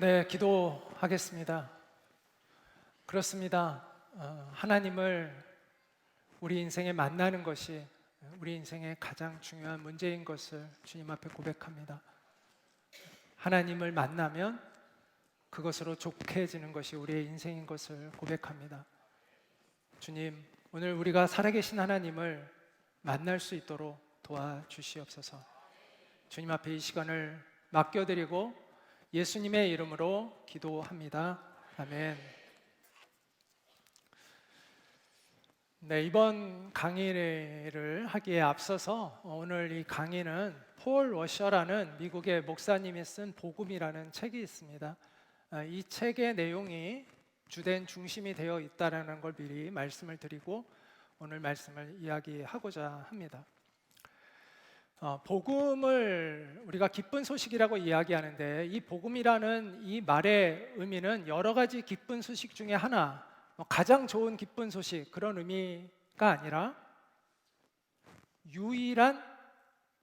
네, 기도하겠습니다. 그렇습니다. 하나님을 우리 인생에 만나는 것이 우리 인생의 가장 중요한 문제인 것을 주님 앞에 고백합니다. 하나님을 만나면 그것으로 좋게지는 것이 우리의 인생인 것을 고백합니다. 주님, 오늘 우리가 살아계신 하나님을 만날 수 있도록 도와주시옵소서. 주님 앞에 이 시간을 맡겨드리고 예수님의 이름으로 기도합니다. 아멘. 네, 이번 강의를 하기에 앞서서 오늘 이 강의는 폴 워셔라는 미국의 목사님이 쓴 복음이라는 책이 있습니다. 이 책의 내용이 주된 중심이 되어 있다는 걸 미리 말씀을 드리고 오늘 말씀을 이야기하고자 합니다. 복음을 우리가 기쁜 소식이라고 이야기하는데 이 복음이라는 이 말의 의미는 여러 가지 기쁜 소식 중에 하나, 가장 좋은 기쁜 소식 그런 의미가 아니라 유일한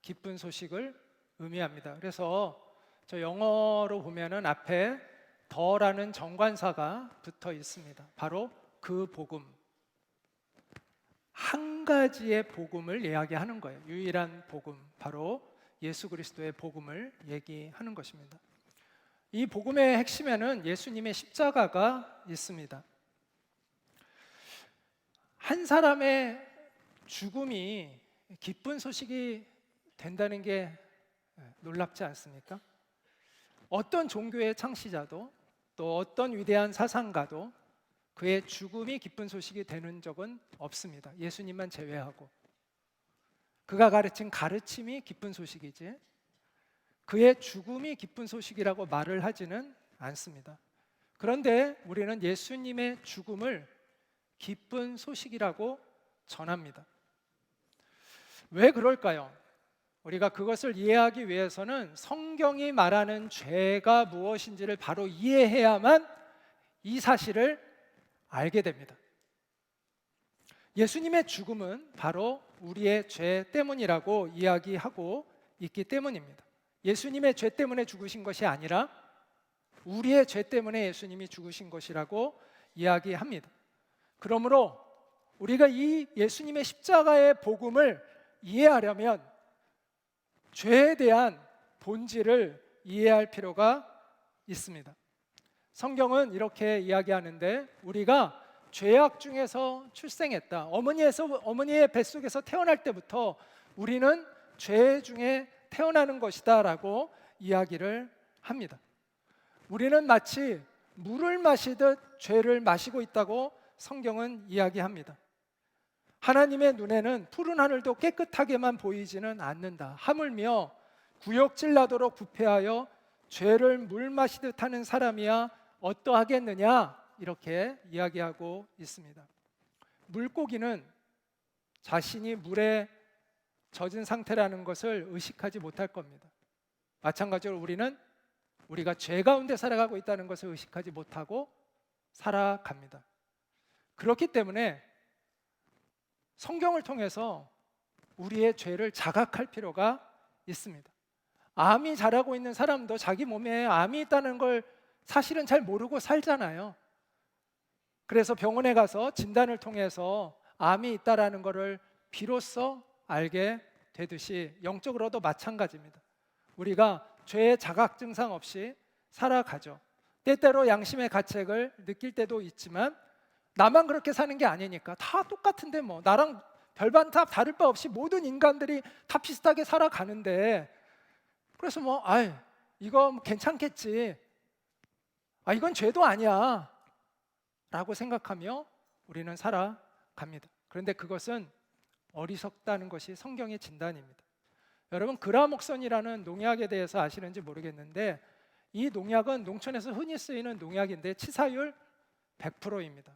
기쁜 소식을 의미합니다. 그래서 저 영어로 보면은 앞에 더라는 정관사가 붙어 있습니다. 바로 그 복음, 한 가지의 복음을 이야기하는 거예요. 유일한 복음, 바로 예수 그리스도의 복음을 얘기하는 것입니다. 이 복음의 핵심에는 예수님의 십자가가 있습니다. 한 사람의 죽음이 기쁜 소식이 된다는 게 놀랍지 않습니까? 어떤 종교의 창시자도 또 어떤 위대한 사상가도 그의 죽음이 기쁜 소식이 되는 적은 없습니다. 예수님만 제외하고. 그가 가르친 가르침이 기쁜 소식이지 그의 죽음이 기쁜 소식이라고 말을 하지는 않습니다. 그런데 우리는 예수님의 죽음을 기쁜 소식이라고 전합니다. 왜 그럴까요? 우리가 그것을 이해하기 위해서는 성경이 말하는 죄가 무엇인지를 바로 이해해야만 이 사실을 알게 됩니다. 예수님의 죽음은 바로 우리의 죄 때문이라고 이야기하고 있기 때문입니다. 예수님의 죄 때문에 죽으신 것이 아니라 우리의 죄 때문에 예수님이 죽으신 것이라고 이야기합니다. 그러므로 우리가 이 예수님의 십자가의 복음을 이해하려면 죄에 대한 본질을 이해할 필요가 있습니다. 성경은 이렇게 이야기하는데 우리가 죄악 중에서 출생했다. 어머니의 뱃속에서 태어날 때부터 우리는 죄 중에 태어나는 것이다 라고 이야기를 합니다. 우리는 마치 물을 마시듯 죄를 마시고 있다고 성경은 이야기합니다. 하나님의 눈에는 푸른 하늘도 깨끗하게만 보이지는 않는다. 하물며 구역질 나도록 부패하여 죄를 물 마시듯 하는 사람이야 어떠하겠느냐 이렇게 이야기하고 있습니다. 물고기는 자신이 물에 젖은 상태라는 것을 의식하지 못할 겁니다. 마찬가지로 우리는 우리가 죄 가운데 살아가고 있다는 것을 의식하지 못하고 살아갑니다. 그렇기 때문에 성경을 통해서 우리의 죄를 자각할 필요가 있습니다. 암이 자라고 있는 사람도 자기 몸에 암이 있다는 걸 사실은 잘 모르고 살잖아요. 그래서 병원에 가서 진단을 통해서 암이 있다라는 것을 비로소 알게 되듯이 영적으로도 마찬가지입니다. 우리가 죄의 자각 증상 없이 살아가죠. 때때로 양심의 가책을 느낄 때도 있지만 나만 그렇게 사는 게 아니니까 다 똑같은데 뭐 나랑 별반 다 다를 바 없이 모든 인간들이 다 비슷하게 살아가는데 그래서 이거 괜찮겠지, 이건 죄도 아니야 라고 생각하며 우리는 살아갑니다. 그런데 그것은 어리석다는 것이 성경의 진단입니다. 여러분 그라목선이라는 농약에 대해서 아시는지 모르겠는데 이 농약은 농촌에서 흔히 쓰이는 농약인데 치사율 100%입니다.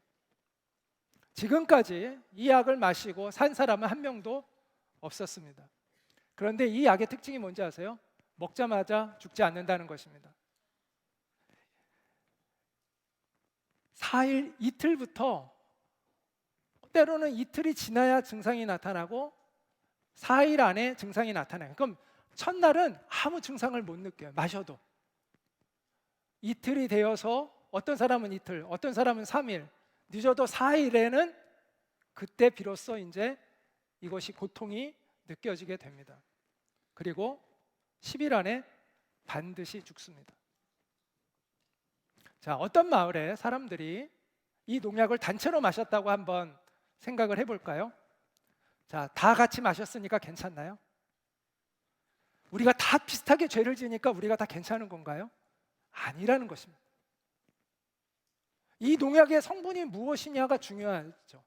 지금까지 이 약을 마시고 산 사람은 한 명도 없었습니다. 그런데 이 약의 특징이 뭔지 아세요? 먹자마자 죽지 않는다는 것입니다. 4일, 이틀부터 때로는 이틀이 지나야 증상이 나타나고 4일 안에 증상이 나타나요. 그럼 첫날은 아무 증상을 못 느껴요. 마셔도 이틀이 되어서 어떤 사람은 이틀, 어떤 사람은 3일, 늦어도 4일에는 그때 비로소 이제 이것이 고통이 느껴지게 됩니다. 그리고 10일 안에 반드시 죽습니다. 자, 어떤 마을에 사람들이 이 농약을 단체로 마셨다고 한번 생각을 해볼까요? 자, 다 같이 마셨으니까 괜찮나요? 우리가 다 비슷하게 죄를 지으니까 우리가 다 괜찮은 건가요? 아니라는 것입니다. 이 농약의 성분이 무엇이냐가 중요하죠.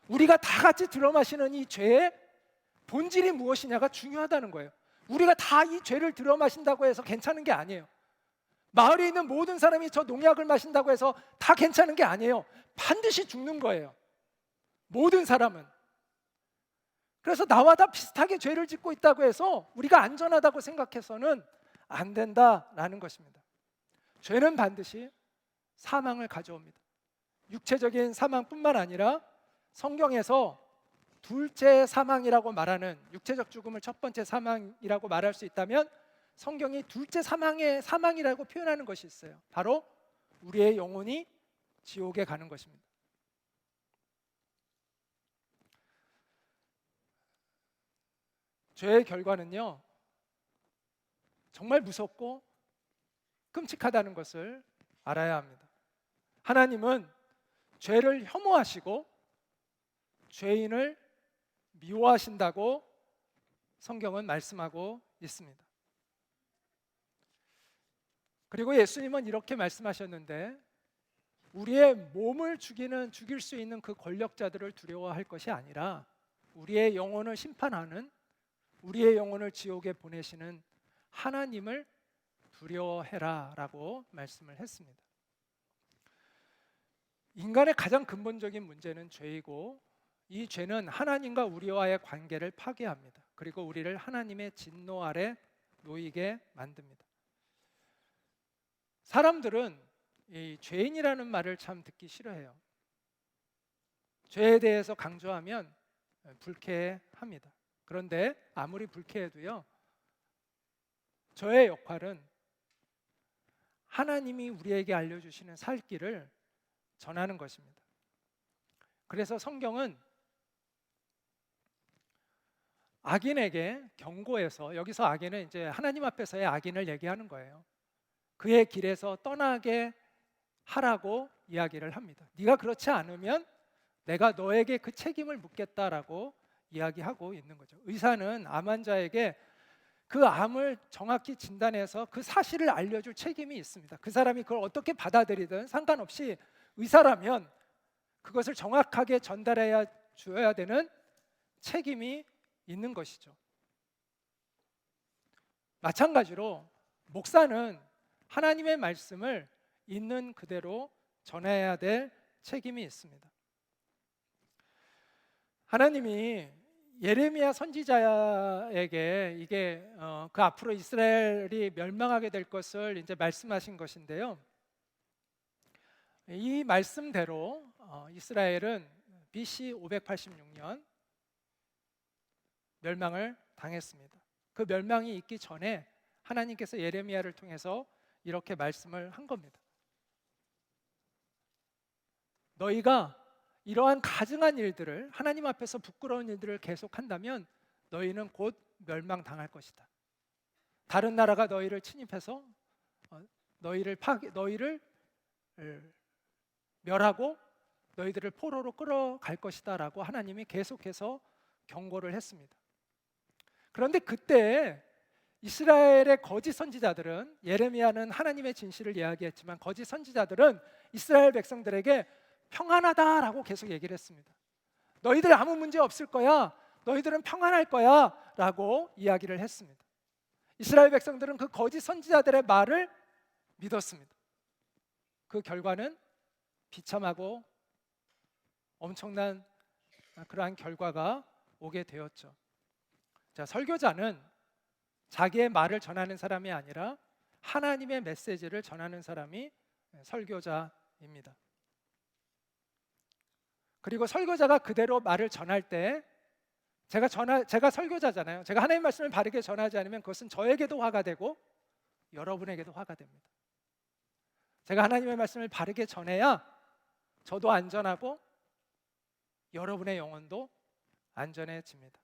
우리가 다 같이 들어 마시는 이 죄의 본질이 무엇이냐가 중요하다는 거예요. 우리가 다 이 죄를 들어 마신다고 해서 괜찮은 게 아니에요. 마을에 있는 모든 사람이 저 농약을 마신다고 해서 다 괜찮은 게 아니에요. 반드시 죽는 거예요. 모든 사람은. 그래서 나와 다 비슷하게 죄를 짓고 있다고 해서 우리가 안전하다고 생각해서는 안 된다라는 것입니다. 죄는 반드시 사망을 가져옵니다. 육체적인 사망뿐만 아니라 성경에서 둘째 사망이라고 말하는, 육체적 죽음을 첫 번째 사망이라고 말할 수 있다면 성경이 둘째 사망의 사망이라고 표현하는 것이 있어요. 바로 우리의 영혼이 지옥에 가는 것입니다. 죄의 결과는요, 정말 무섭고 끔찍하다는 것을 알아야 합니다. 하나님은 죄를 혐오하시고 죄인을 미워하신다고 성경은 말씀하고 있습니다. 그리고 예수님은 이렇게 말씀하셨는데, 우리의 몸을 죽일 수 있는 그 권력자들을 두려워할 것이 아니라 우리의 영혼을 심판하는, 우리의 영혼을 지옥에 보내시는 하나님을 두려워해라 라고 말씀을 했습니다. 인간의 가장 근본적인 문제는 죄이고, 이 죄는 하나님과 우리와의 관계를 파괴합니다. 그리고 우리를 하나님의 진노 아래 놓이게 만듭니다. 사람들은 이 죄인이라는 말을 참 듣기 싫어해요. 죄에 대해서 강조하면 불쾌합니다. 그런데 아무리 불쾌해도요, 저의 역할은 하나님이 우리에게 알려주시는 살 길을 전하는 것입니다. 그래서 성경은 악인에게 경고해서, 여기서 악인은 이제 하나님 앞에서의 악인을 얘기하는 거예요. 그의 길에서 떠나게 하라고 이야기를 합니다. 네가 그렇지 않으면 내가 너에게 그 책임을 묻겠다라고 이야기하고 있는 거죠. 의사는 암 환자에게 그 암을 정확히 진단해서 그 사실을 알려줄 책임이 있습니다. 그 사람이 그걸 어떻게 받아들이든 상관없이 의사라면 그것을 정확하게 전달해야 줘야 되는 책임이 있는 것이죠. 마찬가지로 목사는 하나님의 말씀을 있는 그대로 전해야 될 책임이 있습니다. 하나님이 예레미야 선지자에게 이게 그 앞으로 이스라엘이 멸망하게 될 것을 이제 말씀하신 것인데요. 이 말씀대로 이스라엘은 BC 586년 멸망을 당했습니다. 그 멸망이 있기 전에 하나님께서 예레미야를 통해서 이렇게 말씀을 한 겁니다. 너희가 이러한 가증한 일들을, 하나님 앞에서 부끄러운 일들을 계속한다면 너희는 곧 멸망당할 것이다. 다른 나라가 너희를 침입해서 너희를 멸하고 너희들을 포로로 끌어갈 것이다 라고 하나님이 계속해서 경고를 했습니다. 그런데 그때 이스라엘의 거짓 선지자들은, 예레미야는 하나님의 진실을 이야기했지만 거짓 선지자들은 이스라엘 백성들에게 평안하다라고 계속 얘기를 했습니다. 너희들 아무 문제 없을 거야, 너희들은 평안할 거야 라고 이야기를 했습니다. 이스라엘 백성들은 그 거짓 선지자들의 말을 믿었습니다. 그 결과는 비참하고 엄청난 그러한 결과가 오게 되었죠. 자, 설교자는 자기의 말을 전하는 사람이 아니라 하나님의 메시지를 전하는 사람이 설교자입니다. 그리고 설교자가 그대로 말을 전할 때, 제가 설교자잖아요. 제가 하나님 말씀을 바르게 전하지 않으면 그것은 저에게도 화가 되고 여러분에게도 화가 됩니다. 제가 하나님의 말씀을 바르게 전해야 저도 안전하고 여러분의 영혼도 안전해집니다.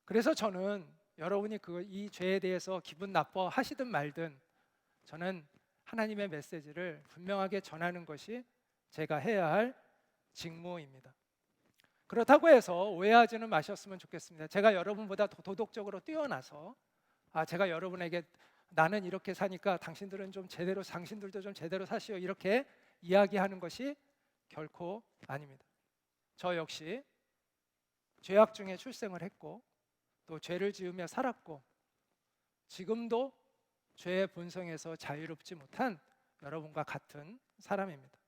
그래서 저는 여러분이 이 죄에 대해서 기분 나빠 하시든 말든 저는 하나님의 메시지를 분명하게 전하는 것이 제가 해야 할 직무입니다. 그렇다고 해서 오해하지는 마셨으면 좋겠습니다. 제가 여러분보다 더 도덕적으로 뛰어나서 제가 여러분에게 나는 이렇게 사니까 당신들도 좀 제대로 사시오 이렇게 이야기하는 것이 결코 아닙니다. 저 역시 죄악 중에 출생을 했고 또 죄를 지으며 살았고 지금도 죄의 본성에서 자유롭지 못한 여러분과 같은 사람입니다.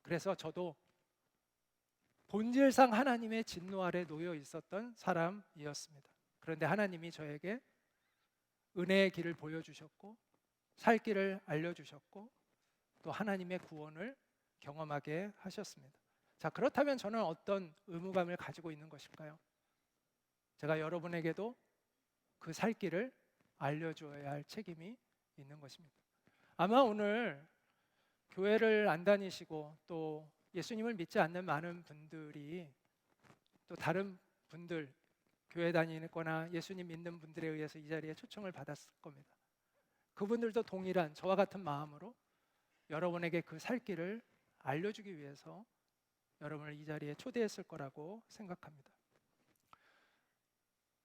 그래서 저도 본질상 하나님의 진노 아래 놓여 있었던 사람이었습니다. 그런데 하나님이 저에게 은혜의 길을 보여주셨고 살 길을 알려주셨고 또 하나님의 구원을 경험하게 하셨습니다. 자, 그렇다면 저는 어떤 의무감을 가지고 있는 것일까요? 제가 여러분에게도 그 살 길을 알려줘야 할 책임이 있는 것입니다. 아마 오늘 교회를 안 다니시고 또 예수님을 믿지 않는 많은 분들이 또 다른 분들 교회 다니거나 예수님 믿는 분들에 의해서 이 자리에 초청을 받았을 겁니다. 그분들도 동일한 저와 같은 마음으로 여러분에게 그 살 길을 알려주기 위해서 여러분을 이 자리에 초대했을 거라고 생각합니다.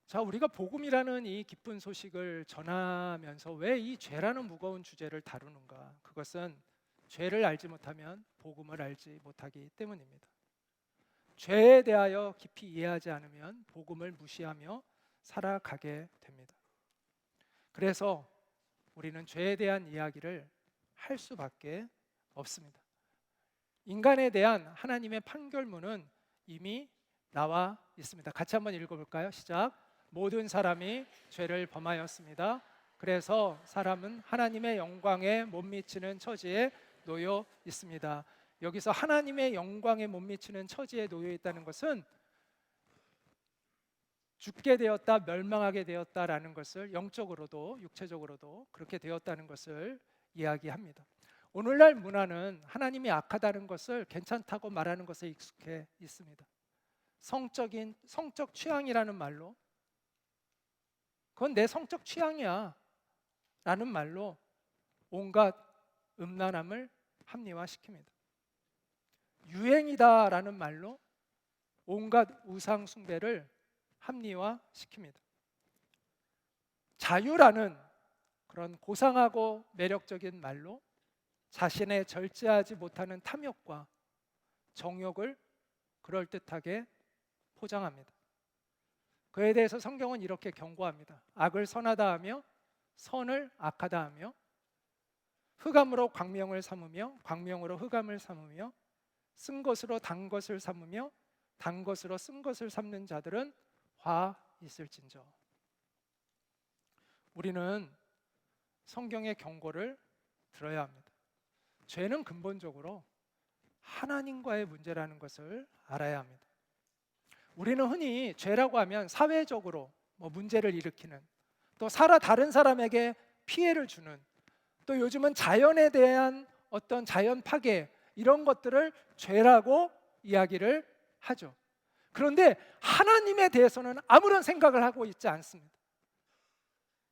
자, 우리가 복음이라는 이 기쁜 소식을 전하면서 왜 이 죄라는 무거운 주제를 다루는가? 그것은 죄를 알지 못하면 복음을 알지 못하기 때문입니다. 죄에 대하여 깊이 이해하지 않으면 복음을 무시하며 살아가게 됩니다. 그래서 우리는 죄에 대한 이야기를 할 수밖에 없습니다. 인간에 대한 하나님의 판결문은 이미 나와 있습니다. 같이 한번 읽어볼까요? 시작. 모든 사람이 죄를 범하였습니다. 그래서 사람은 하나님의 영광에 못 미치는 처지에 놓여 있습니다. 여기서 하나님의 영광에 못 미치는 처지에 놓여 있다는 것은 죽게 되었다, 멸망하게 되었다라는 것을 영적으로도 육체적으로도 그렇게 되었다는 것을 이야기합니다. 오늘날 문화는 하나님이 악하다는 것을 괜찮다고 말하는 것에 익숙해 있습니다. 성적 취향이라는 말로 그건 내 성적 취향이야 라는 말로 온갖 음란함을 합리화시킵니다. 유행이다 라는 말로 온갖 우상 숭배를 합리화시킵니다. 자유라는 그런 고상하고 매력적인 말로 자신의 절제하지 못하는 탐욕과 정욕을 그럴듯하게 포장합니다. 그에 대해서 성경은 이렇게 경고합니다. 악을 선하다 하며 선을 악하다 하며 흑암으로 광명을 삼으며 광명으로 흑암을 삼으며 쓴 것으로 단 것을 삼으며 단 것으로 쓴 것을 삼는 자들은 화 있을진저. 우리는 성경의 경고를 들어야 합니다. 죄는 근본적으로 하나님과의 문제라는 것을 알아야 합니다. 우리는 흔히 죄라고 하면 사회적으로 문제를 일으키는 또 다른 사람에게 피해를 주는 또 요즘은 자연에 대한 어떤 자연 파괴 이런 것들을 죄라고 이야기를 하죠. 그런데 하나님에 대해서는 아무런 생각을 하고 있지 않습니다.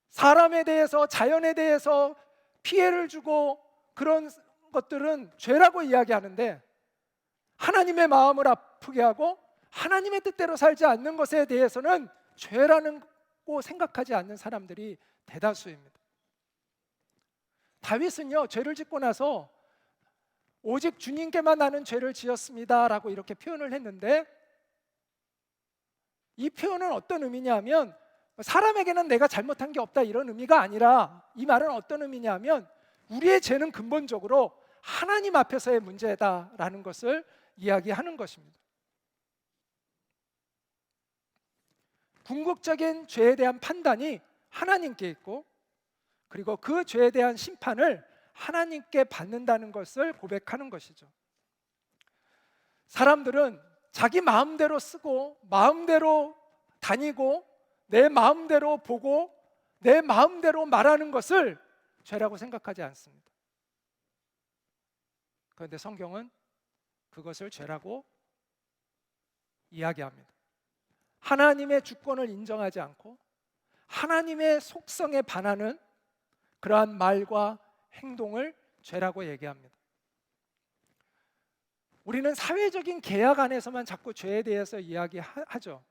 사람에 대해서 자연에 대해서 피해를 주고 그런 것들은 죄라고 이야기하는데 하나님의 마음을 아프게 하고 하나님의 뜻대로 살지 않는 것에 대해서는 죄라고 생각하지 않는 사람들이 대다수입니다. 다윗은요, 죄를 짓고 나서 오직 주님께만 나는 죄를 지었습니다 라고 이렇게 표현을 했는데 이 표현은 어떤 의미냐면 사람에게는 내가 잘못한 게 없다 이런 의미가 아니라 이 말은 어떤 의미냐면 우리의 죄는 근본적으로 하나님 앞에서의 문제다라는 것을 이야기하는 것입니다. 궁극적인 죄에 대한 판단이 하나님께 있고 그리고 그 죄에 대한 심판을 하나님께 받는다는 것을 고백하는 것이죠. 사람들은 자기 마음대로 쓰고 마음대로 다니고 내 마음대로 보고 내 마음대로 말하는 것을 죄라고 생각하지 않습니다. 그런데 성경은 그것을 죄라고 이야기합니다. 하나님의 주권을 인정하지 않고 하나님의 속성에 반하는 그러한 말과 행동을 죄라고 얘기합니다. 우리는 사회적인 계약 안에서만 자꾸 죄에 대해서 이야기하죠.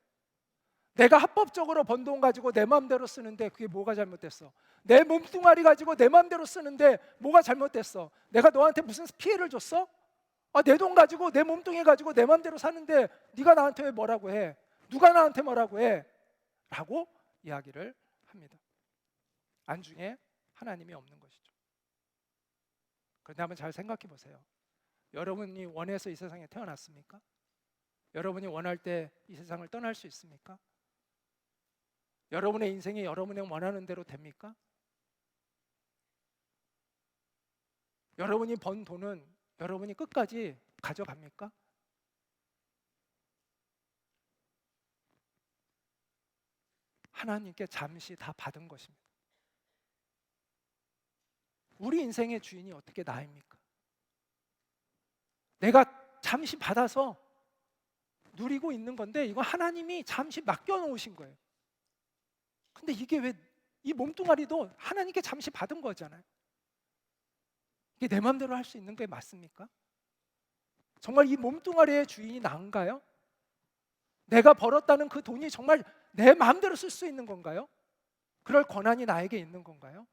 내가 합법적으로 번 돈 가지고 내 마음대로 쓰는데 그게 뭐가 잘못됐어? 내 몸뚱아리 가지고 내 마음대로 쓰는데 뭐가 잘못됐어? 내가 너한테 무슨 피해를 줬어? 내 돈 가지고 내 몸뚱이 가지고 내 마음대로 사는데 네가 나한테 왜 뭐라고 해? 누가 나한테 뭐라고 해? 라고 이야기를 합니다. 안중에 하나님이 없는 것이죠. 그런데 한번 잘 생각해 보세요. 여러분이 원해서 이 세상에 태어났습니까? 여러분이 원할 때 이 세상을 떠날 수 있습니까? 여러분의 인생이 여러분이 원하는 대로 됩니까? 여러분이 번 돈은 여러분이 끝까지 가져갑니까? 하나님께 잠시 다 받은 것입니다. 우리 인생의 주인이 어떻게 나입니까? 내가 잠시 받아서 누리고 있는 건데 이거 하나님이 잠시 맡겨놓으신 거예요. 근데 이게 왜 이 몸뚱아리도 하나님께 잠시 받은 거잖아요. 이게 내 마음대로 할 수 있는 게 맞습니까? 정말 이 몸뚱아리의 주인이 나인가요? 내가 벌었다는 그 돈이 정말 내 마음대로 쓸 수 있는 건가요? 그럴 권한이 나에게 있는 건가요?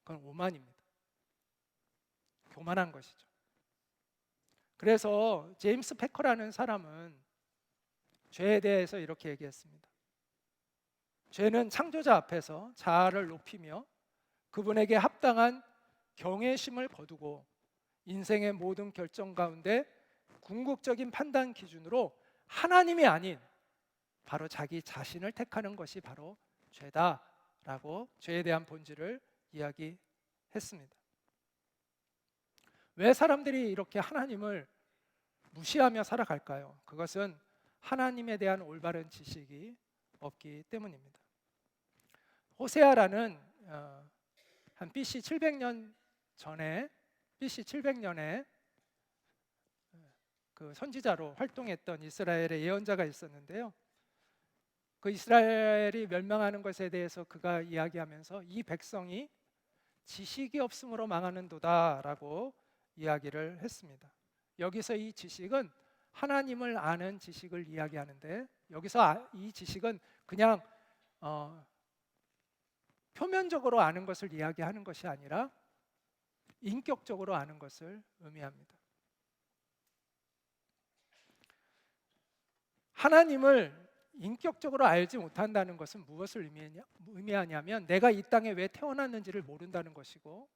그건 오만입니다. 교만한 것이죠. 그래서 제임스 패커라는 사람은 죄에 대해서 이렇게 얘기했습니다. 죄는 창조자 앞에서 자아를 높이며 그분에게 합당한 경외심을 거두고 인생의 모든 결정 가운데 궁극적인 판단 기준으로 하나님이 아닌 바로 자기 자신을 택하는 것이 바로 죄다라고 죄에 대한 본질을 이야기했습니다. 왜 사람들이 이렇게 하나님을 무시하며 살아갈까요? 그것은 하나님에 대한 올바른 지식이 없기 때문입니다. 호세아라는 한 BC 700년 전에 BC 700년에 그 선지자로 활동했던 이스라엘의 예언자가 있었는데요. 그 이스라엘이 멸망하는 것에 대해서 그가 이야기하면서 이 백성이 지식이 없음으로 망하는도다라고 이야기를 했습니다. 여기서 이 지식은 하나님을 아는 지식을 이야기하는데 여기서 이 지식은 그냥 표면적으로 아는 것을 이야기하는 것이 아니라 인격적으로 아는 것을 의미합니다. 하나님을 인격적으로 알지 못한다는 것은 무엇을 의미하냐면 내가 이 땅에 왜 태어났는지를 모른다는 것이고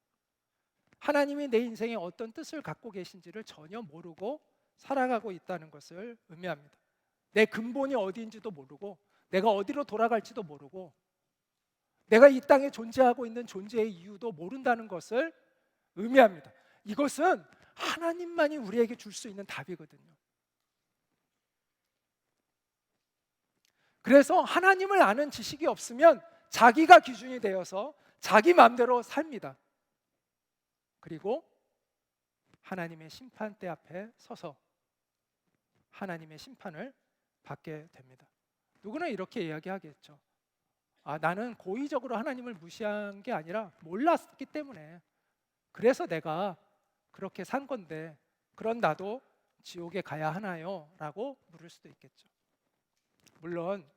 하나님이 내 인생에 어떤 뜻을 갖고 계신지를 전혀 모르고 살아가고 있다는 것을 의미합니다. 내 근본이 어디인지도 모르고 내가 어디로 돌아갈지도 모르고 내가 이 땅에 존재하고 있는 존재의 이유도 모른다는 것을 의미합니다. 이것은 하나님만이 우리에게 줄 수 있는 답이거든요. 그래서 하나님을 아는 지식이 없으면 자기가 기준이 되어서 자기 마음대로 삽니다. 그리고 하나님의 심판대 앞에 서서 하나님의 심판을 받게 됩니다. 누구나 이렇게 이야기하겠죠. 나는 고의적으로 하나님을 무시한 게 아니라 몰랐기 때문에 그래서 내가 그렇게 산 건데 그런 나도 지옥에 가야 하나요? 라고 물을 수도 있겠죠. 물론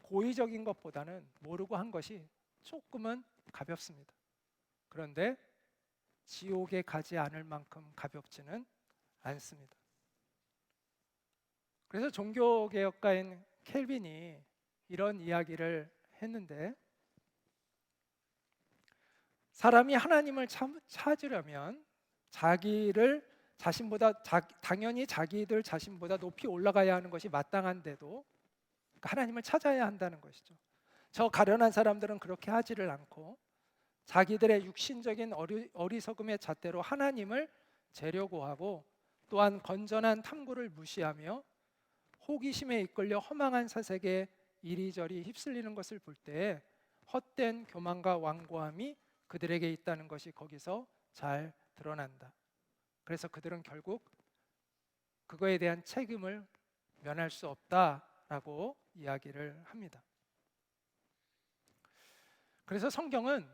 고의적인 것보다는 모르고 한 것이 조금은 가볍습니다. 그런데 지옥에 가지 않을 만큼 가볍지는 않습니다. 그래서 종교개혁가인 켈빈이 이런 이야기를 했는데 사람이 하나님을 찾으려면 자기를 자신보다 당연히 자기들 자신보다 높이 올라가야 하는 것이 마땅한데도 하나님을 찾아야 한다는 것이죠. 저 가련한 사람들은 그렇게 하지를 않고 자기들의 육신적인 어리석음의 잣대로 하나님을 재려고 하고 또한 건전한 탐구를 무시하며 호기심에 이끌려 허망한 사색에 이리저리 휩쓸리는 것을 볼 때 헛된 교만과 완고함이 그들에게 있다는 것이 거기서 잘 드러난다. 그래서 그들은 결국 그거에 대한 책임을 면할 수 없다라고 이야기를 합니다. 그래서 성경은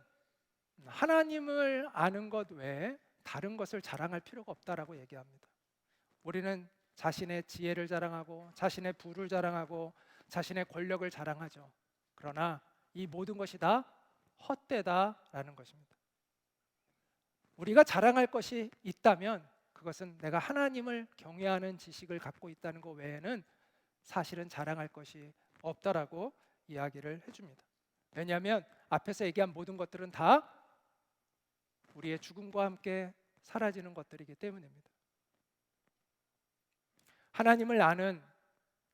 하나님을 아는 것 외에 다른 것을 자랑할 필요가 없다라고 얘기합니다. 우리는 자신의 지혜를 자랑하고 자신의 부를 자랑하고 자신의 권력을 자랑하죠. 그러나 이 모든 것이 다 헛되다라는 것입니다. 우리가 자랑할 것이 있다면 그것은 내가 하나님을 경외하는 지식을 갖고 있다는 것 외에는 사실은 자랑할 것이 없다라고 이야기를 해줍니다. 왜냐하면 앞에서 얘기한 모든 것들은 다 우리의 죽음과 함께 사라지는 것들이기 때문입니다. 하나님을 아는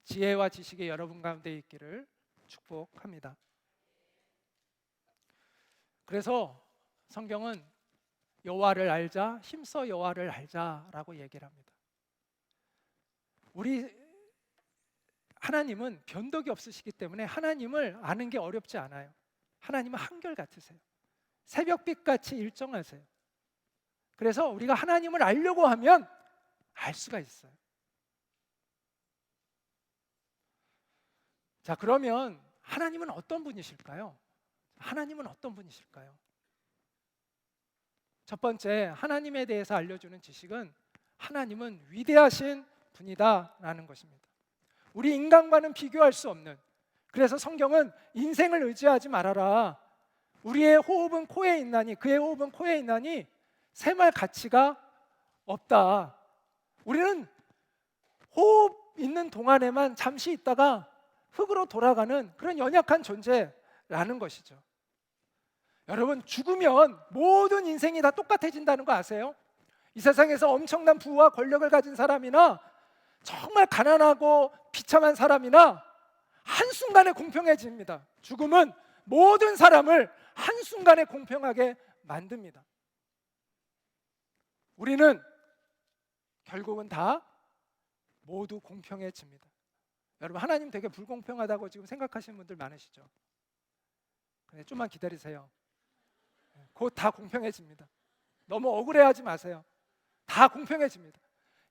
지혜와 지식이 여러분 가운데 있기를 축복합니다. 그래서 성경은 여호와를 알자, 힘써 여호와를 알자라고 얘기를 합니다. 우리 하나님은 변덕이 없으시기 때문에 하나님을 아는 게 어렵지 않아요. 하나님은 한결같으세요. 새벽빛같이 일정하세요. 그래서 우리가 하나님을 알려고 하면 알 수가 있어요. 자, 그러면 하나님은 어떤 분이실까요? 하나님은 어떤 분이실까요? 첫 번째, 하나님에 대해서 알려주는 지식은 하나님은 위대하신 분이다라는 것입니다. 우리 인간과는 비교할 수 없는, 그래서 성경은 인생을 의지하지 말아라. 우리의 호흡은 코에 있나니, 그의 호흡은 코에 있나니 셈할 가치가 없다. 우리는 호흡 있는 동안에만 잠시 있다가 흙으로 돌아가는 그런 연약한 존재라는 것이죠. 여러분, 죽으면 모든 인생이 다 똑같아진다는 거 아세요? 이 세상에서 엄청난 부와 권력을 가진 사람이나 정말 가난하고 비참한 사람이나 한순간에 공평해집니다. 죽음은 모든 사람을 한순간에 공평하게 만듭니다. 우리는 결국은 다 모두 공평해집니다. 여러분, 하나님 되게 불공평하다고 지금 생각하시는 분들 많으시죠? 근데 좀만 기다리세요. 곧 다 공평해집니다. 너무 억울해하지 마세요. 다 공평해집니다.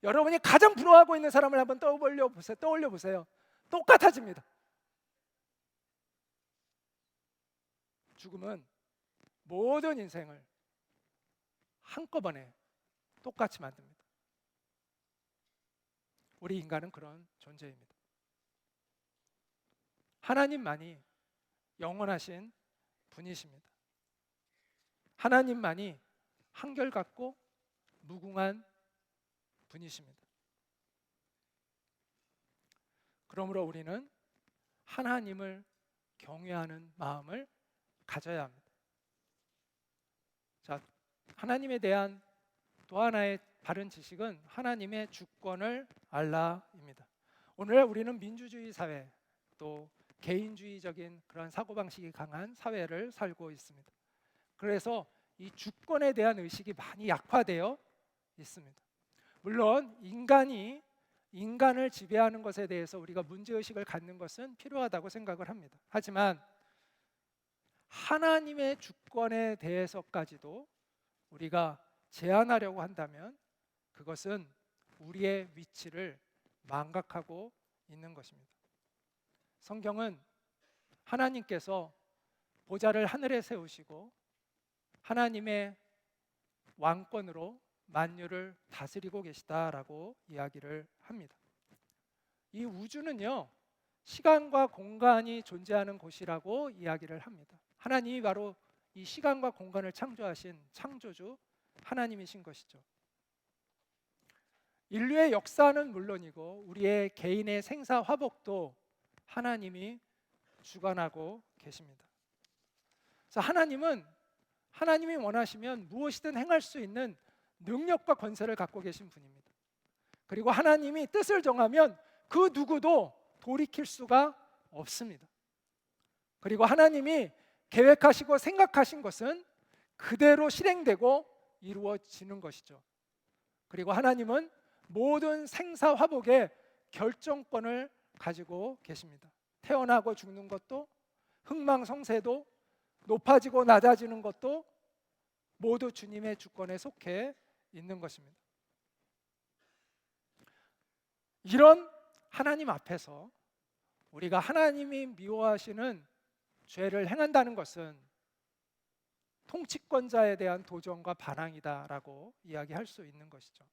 여러분이 가장 부러워하고 있는 사람을 한번 떠올려 보세요. 똑같아집니다. 죽음은 모든 인생을 한꺼번에 똑같이 만듭니다. 우리 인간은 그런 존재입니다. 하나님만이 영원하신 분이십니다. 하나님만이 한결같고 무궁한 분이십니다. 그러므로 우리는 하나님을 경외하는 마음을 가져야 합니다. 자, 하나님에 대한 또 하나의 바른 지식은 하나님의 주권을 알라입니다. 오늘 우리는 민주주의 사회, 또 개인주의적인 그런 사고방식이 강한 사회를 살고 있습니다. 그래서 이 주권에 대한 의식이 많이 약화되어 있습니다. 물론 인간이 인간을 지배하는 것에 대해서 우리가 문제의식을 갖는 것은 필요하다고 생각을 합니다. 하지만 하나님의 주권에 대해서까지도 우리가 제한하려고 한다면 그것은 우리의 위치를 망각하고 있는 것입니다. 성경은 하나님께서 보좌를 하늘에 세우시고 하나님의 왕권으로 만유를 다스리고 계시다라고 이야기를 합니다. 이 우주는요, 시간과 공간이 존재하는 곳이라고 이야기를 합니다. 하나님이 바로 이 시간과 공간을 창조하신 창조주 하나님이신 것이죠. 인류의 역사는 물론이고 우리의 개인의 생사 화복도 하나님이 주관하고 계십니다. 그래서 하나님이 원하시면 무엇이든 행할 수 있는 능력과 권세를 갖고 계신 분입니다. 그리고 하나님이 뜻을 정하면 그 누구도 돌이킬 수가 없습니다. 그리고 하나님이 계획하시고 생각하신 것은 그대로 실행되고 이루어지는 것이죠. 그리고 하나님은 모든 생사화복의 결정권을 가지고 계십니다. 태어나고 죽는 것도, 흥망성쇠도, 높아지고 낮아지는 것도 모두 주님의 주권에 속해 있는 것입니다. 이런 하나님 앞에서 우리가 하나님이 미워하시는 죄를 행한다는 것은 통치권자에 대한 도전과 반항이다라고 이야기할 수 있는 것이죠.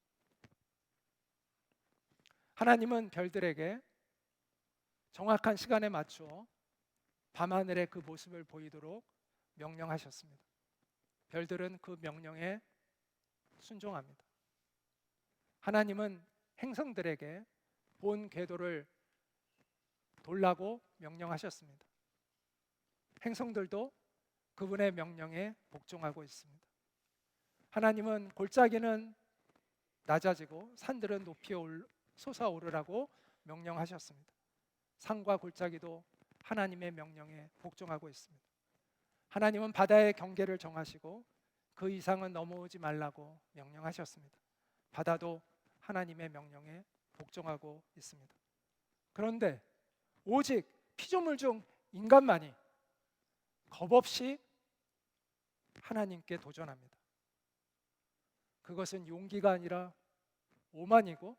하나님은 별들에게 정확한 시간에 맞추어 밤하늘의 그 모습을 보이도록 명령하셨습니다. 별들은 그 명령에 순종합니다. 하나님은 행성들에게 본 궤도를 돌라고 명령하셨습니다. 행성들도 그분의 명령에 복종하고 있습니다. 하나님은 골짜기는 낮아지고 산들은 높이 솟아오르라고 명령하셨습니다. 산과 골짜기도 하나님의 명령에 복종하고 있습니다. 하나님은 바다의 경계를 정하시고 그 이상은 넘어오지 말라고 명령하셨습니다. 바다도 하나님의 명령에 복종하고 있습니다. 그런데 오직 피조물 중 인간만이 겁없이 하나님께 도전합니다. 그것은 용기가 아니라 오만이고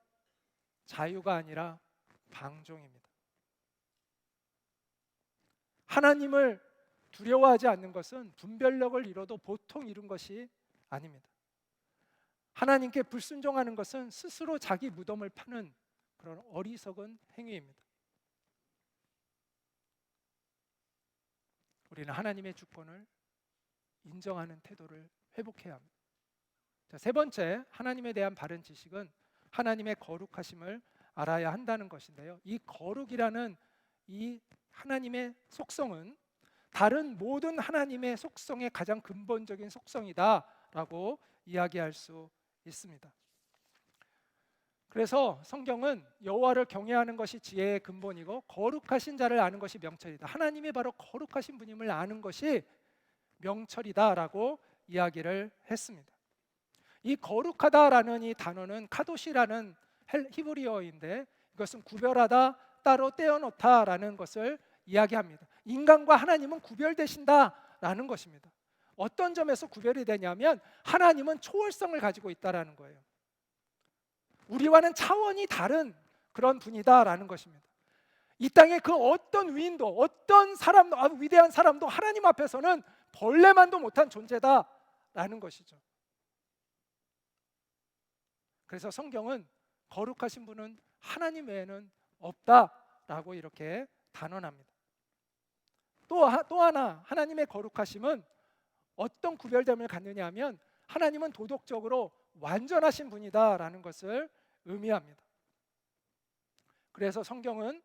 자유가 아니라 방종입니다. 하나님을 두려워하지 않는 것은 분별력을 잃어도 보통 잃은 것이 아닙니다. 하나님께 불순종하는 것은 스스로 자기 무덤을 파는 그런 어리석은 행위입니다. 우리는 하나님의 주권을 인정하는 태도를 회복해야 합니다. 자, 세 번째, 하나님에 대한 바른 지식은 하나님의 거룩하심을 알아야 한다는 것인데요. 이 거룩이라는 이 하나님의 속성은 다른 모든 하나님의 속성의 가장 근본적인 속성이다라고 이야기할 수 있습니다. 그래서 성경은 여호와를 경외하는 것이 지혜의 근본이고 거룩하신 자를 아는 것이 명철이다. 하나님이 바로 거룩하신 분임을 아는 것이 명철이다라고 이야기를 했습니다. 이 거룩하다라는 이 단어는 카도시라는 히브리어인데 이것은 구별하다, 따로 떼어놓다라는 것을 이야기합니다. 인간과 하나님은 구별되신다라는 것입니다. 어떤 점에서 구별이 되냐면 하나님은 초월성을 가지고 있다라는 거예요. 우리와는 차원이 다른 그런 분이다라는 것입니다. 이 땅의 그 어떤 위인도 어떤 사람도 위대한 사람도 하나님 앞에서는 벌레만도 못한 존재다라는 것이죠. 그래서 성경은 거룩하신 분은 하나님 외에는 없다라고 이렇게 단언합니다. 또 하나 하나님의 거룩하심은 어떤 구별됨을 갖느냐 하면 하나님은 도덕적으로 완전하신 분이다라는 것을 의미합니다. 그래서 성경은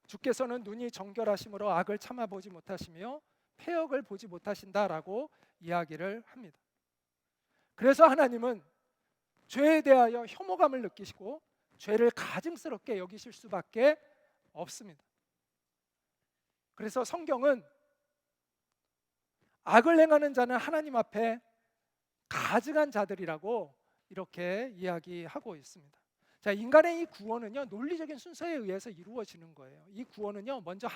주께서는 눈이 정결하심으로 악을 참아보지 못하시며 패역을 보지 못하신다라고 이야기를 합니다. 그래서 하나님은 죄에 대하여 혐오감을 느끼시고 죄를 가증스럽게 여기실 수밖에 없습니다. 그래서 성경은 악을 행하는 자는 하나님 앞에 가증한 자들이라고 이렇게 이야기하고 있습니다. 자, 인간의 이 구원은요 논리적인 순서에 의해서 이루어지는 거예요. 이 구원은요 먼저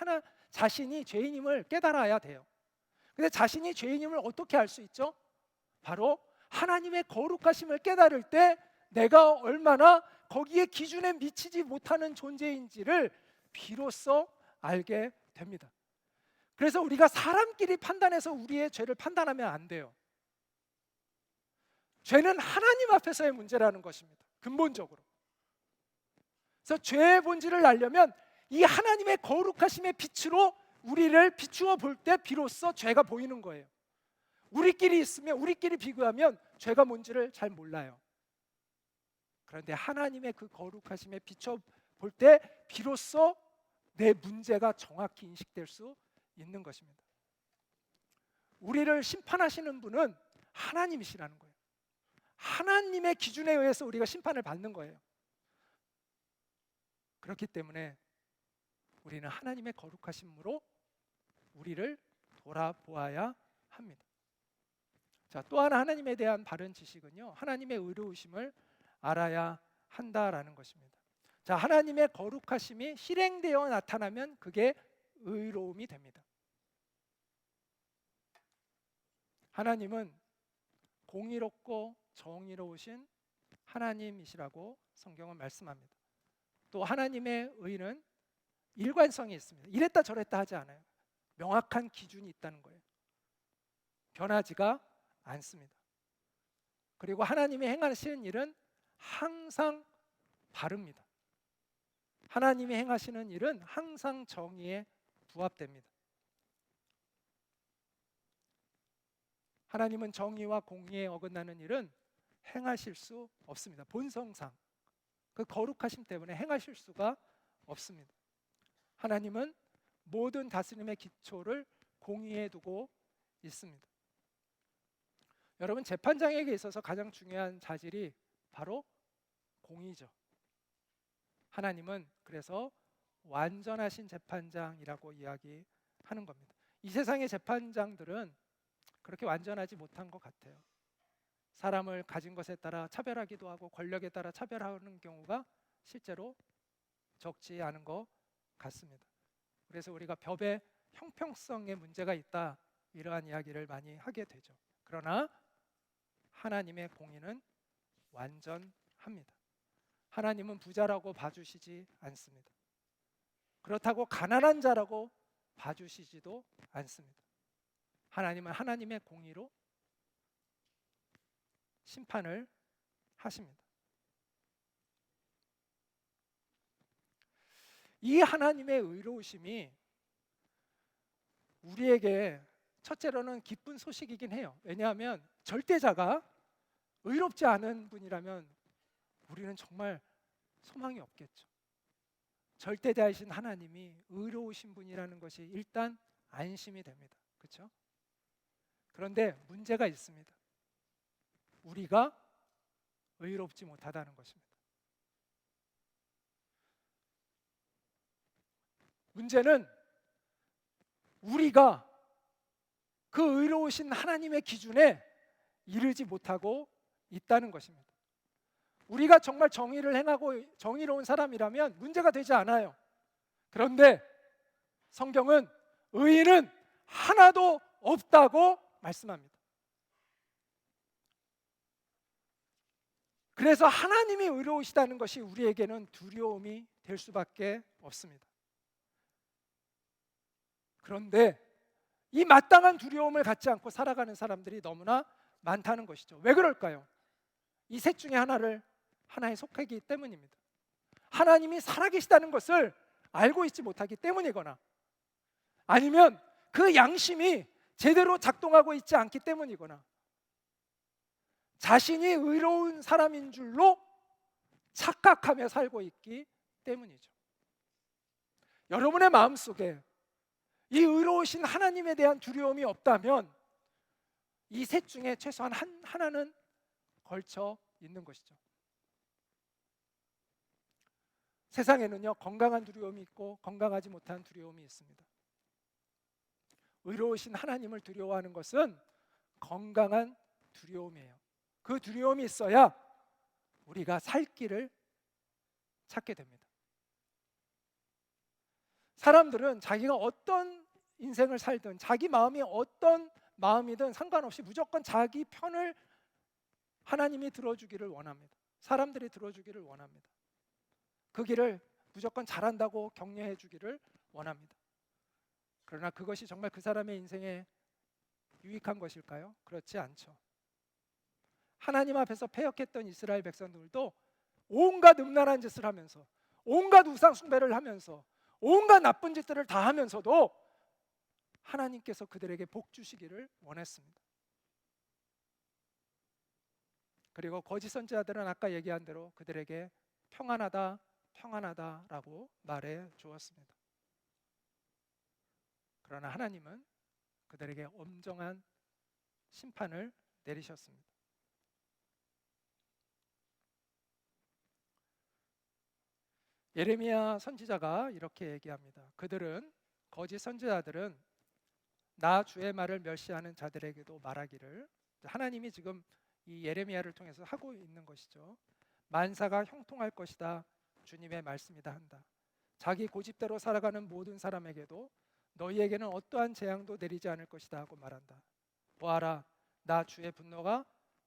자신이 죄인임을 깨달아야 돼요. 근데 자신이 죄인임을 어떻게 알 수 있죠? 바로 하나님의 거룩하심을 깨달을 때 내가 얼마나 거기에 기준에 미치지 못하는 존재인지를 비로소 알게 됩니다. 그래서 우리가 사람끼리 판단해서 우리의 죄를 판단하면 안 돼요. 죄는 하나님 앞에서의 문제라는 것입니다. 근본적으로. 그래서 죄의 본질을 알려면 이 하나님의 거룩하심의 빛으로 우리를 비추어 볼 때 비로소 죄가 보이는 거예요. 우리끼리 비교하면 죄가 뭔지를 잘 몰라요. 그런데 하나님의 그 거룩하심에 비춰 볼 때 비로소 내 문제가 정확히 인식될 수 있는 것입니다. 우리를 심판하시는 분은 하나님이시라는 거예요. 하나님의 기준에 의해서 우리가 심판을 받는 거예요. 그렇기 때문에 우리는 하나님의 거룩하심으로 우리를 돌아보아야 합니다. 자, 또 하나 하나님에 대한 바른 지식은요, 하나님의 의로우심을 알아야 한다라는 것입니다. 자, 하나님의 거룩하심이 실행되어 나타나면 그게 의로움이 됩니다. 하나님은 공의롭고 정의로우신 하나님이시라고 성경은 말씀합니다. 또 하나님의 의는 일관성이 있습니다. 이랬다 저랬다 하지 않아요. 명확한 기준이 있다는 거예요. 변하지가 않습니다. 그리고 하나님이 행하시는 일은 항상 바릅니다. 하나님이 행하시는 일은 항상 정의에 부합됩니다. 하나님은 정의와 공의에 어긋나는 일은 행하실 수 없습니다. 본성상 그 거룩하심 때문에 행하실 수가 없습니다. 하나님은 모든 다스림의 기초를 공의에 두고 있습니다. 여러분, 재판장에게 있어서 가장 중요한 자질이 바로 공의죠. 하나님은 그래서 완전하신 재판장이라고 이야기하는 겁니다. 이 세상의 재판장들은 그렇게 완전하지 못한 것 같아요. 사람을 가진 것에 따라 차별하기도 하고 권력에 따라 차별하는 경우가 실제로 적지 않은 것 같습니다. 그래서 우리가 법의 형평성에 문제가 있다, 이러한 이야기를 많이 하게 되죠. 그러나 하나님의 공의는 완전합니다. 하나님은 부자라고 봐주시지 않습니다. 그렇다고 가난한 자라고 봐주시지도 않습니다. 하나님은 하나님의 공의로 심판을 하십니다. 이 하나님의 의로우심이 우리에게 첫째로는 기쁜 소식이긴 해요. 왜냐하면 절대자가 의롭지 않은 분이라면 우리는 정말 소망이 없겠죠. 절대자이신 하나님이 의로우신 분이라는 것이 일단 안심이 됩니다. 그렇죠? 그런데 문제가 있습니다. 우리가 의롭지 못하다는 것입니다. 문제는 우리가 그 의로우신 하나님의 기준에 이르지 못하고 있다는 것입니다. 우리가 정말 정의를 행하고 정의로운 사람이라면 문제가 되지 않아요. 그런데 성경은 의인은 하나도 없다고 말씀합니다. 그래서 하나님이 의로우시다는 것이 우리에게는 두려움이 될 수밖에 없습니다. 그런데 이 마땅한 두려움을 갖지 않고 살아가는 사람들이 너무나 많다는 것이죠. 왜 그럴까요? 이 셋 중에 하나에 속하기 때문입니다. 하나님이 살아계시다는 것을 알고 있지 못하기 때문이거나, 아니면 그 양심이 제대로 작동하고 있지 않기 때문이거나, 자신이 의로운 사람인 줄로 착각하며 살고 있기 때문이죠. 여러분의 마음속에 이 의로우신 하나님에 대한 두려움이 없다면 이 셋 중에 최소한 하나는 걸쳐 있는 것이죠. 세상에는요, 건강한 두려움이 있고 건강하지 못한 두려움이 있습니다. 의로우신 하나님을 두려워하는 것은 건강한 두려움이에요. 그 두려움이 있어야 우리가 살 길을 찾게 됩니다. 사람들은 자기가 어떤 인생을 살든, 자기 마음이 어떤 마음이든 상관없이 무조건 자기 편을 하나님이 들어주기를 원합니다. 사람들이 들어주기를 원합니다. 그 길을 무조건 잘한다고 격려해 주기를 원합니다. 그러나 그것이 정말 그 사람의 인생에 유익한 것일까요? 그렇지 않죠. 하나님 앞에서 패역했던 이스라엘 백성들도 온갖 음란한 짓을 하면서, 온갖 우상 숭배를 하면서, 온갖 나쁜 짓들을 다 하면서도 하나님께서 그들에게 복 주시기를 원했습니다. 그리고 거짓 선지자들은 아까 얘기한 대로 그들에게 평안하다, 평안하다라고 말해 주었습니다. 그러나 하나님은 그들에게 엄정한 심판을 내리셨습니다. 예레미야 선지자가 이렇게 얘기합니다. 거짓 선지자들은 나 주의 말을 멸시하는 자들에게도 말하기를, 하나님이 지금 이 예레미야를 통해서 하고 있는 것이죠. 만사가 형통할 것이다, 주님의 말씀이다 한다. 자기 고집대로 살아가는 모든 사람에게도 너희에게는 어떠한 재앙도 내리지 않을 것이다 하고 말한다. 보아라, 나 주의 분노가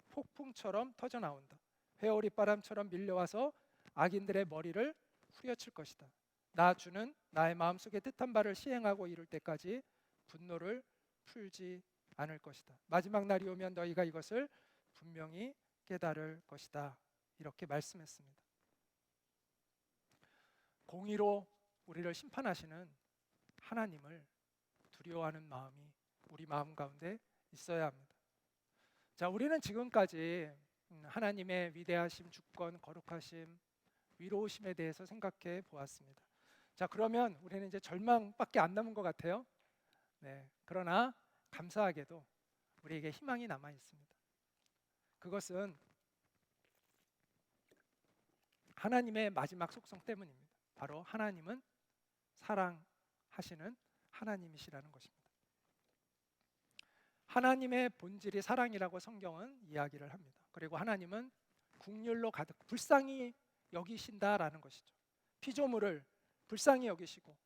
폭풍처럼 터져나온다. 회오리 바람처럼 밀려와서 악인들의 머리를 후려칠 것이다. 나 주는 나의 마음속에 뜻한 바를 시행하고 이룰 때까지 분노를 풀지 않을 것이다. 마지막 날이 오면 너희가 이것을 분명히 깨달을 것이다. 이렇게 말씀했습니다. 공의로 우리를 심판하시는 하나님을 두려워하는 마음이 우리 마음 가운데 있어야 합니다. 자, 우리는 지금까지 하나님의 위대하심, 주권, 거룩하심, 위로우심에 대해서 생각해 보았습니다. 자, 그러면 우리는 이제 절망밖에 안 남은 것 같아요. 네, 그러나 감사하게도 우리에게 희망이 남아 있습니다. 그것은 하나님의 마지막 속성 때문입니다. 바로 하나님은 사랑하시는 하나님이시라는 것입니다. 하나님의 본질이 사랑이라고 성경은 이야기를 합니다. 그리고 하나님은 긍휼로 가득 불쌍히 여기신다라는 것이죠. 피조물을 불쌍히 여기시고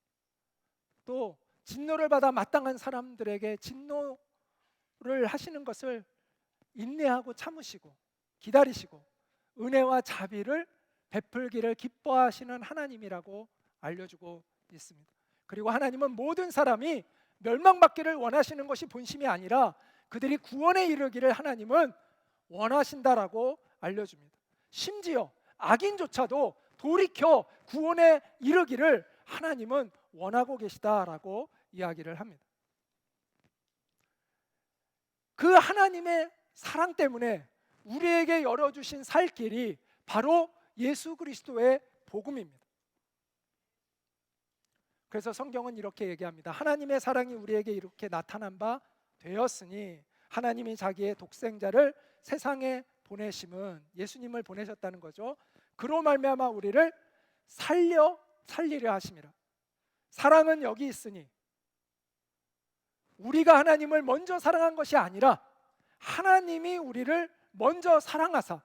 또 진노를 받아 마땅한 사람들에게 진노를 하시는 것을 인내하고 참으시고 기다리시고 은혜와 자비를 베풀기를 기뻐하시는 하나님이라고 알려주고 있습니다. 그리고 하나님은 모든 사람이 멸망받기를 원하시는 것이 본심이 아니라 그들이 구원에 이르기를 하나님은 원하신다라고 알려줍니다. 심지어 악인조차도 돌이켜 구원에 이르기를 하나님은 원하고 계시다라고 이야기를 합니다. 그 하나님의 사랑 때문에 우리에게 열어주신 살 길이 바로 예수 그리스도의 복음입니다. 그래서 성경은 이렇게 얘기합니다. 하나님의 사랑이 우리에게 이렇게 나타난 바 되었으니 하나님이 자기의 독생자를 세상에 보내심은 예수님을 보내셨다는 거죠. 그로 말미암아 우리를 살리려 하심이라. 사랑은 여기 있으니 우리가 하나님을 먼저 사랑한 것이 아니라 하나님이 우리를 먼저 사랑하사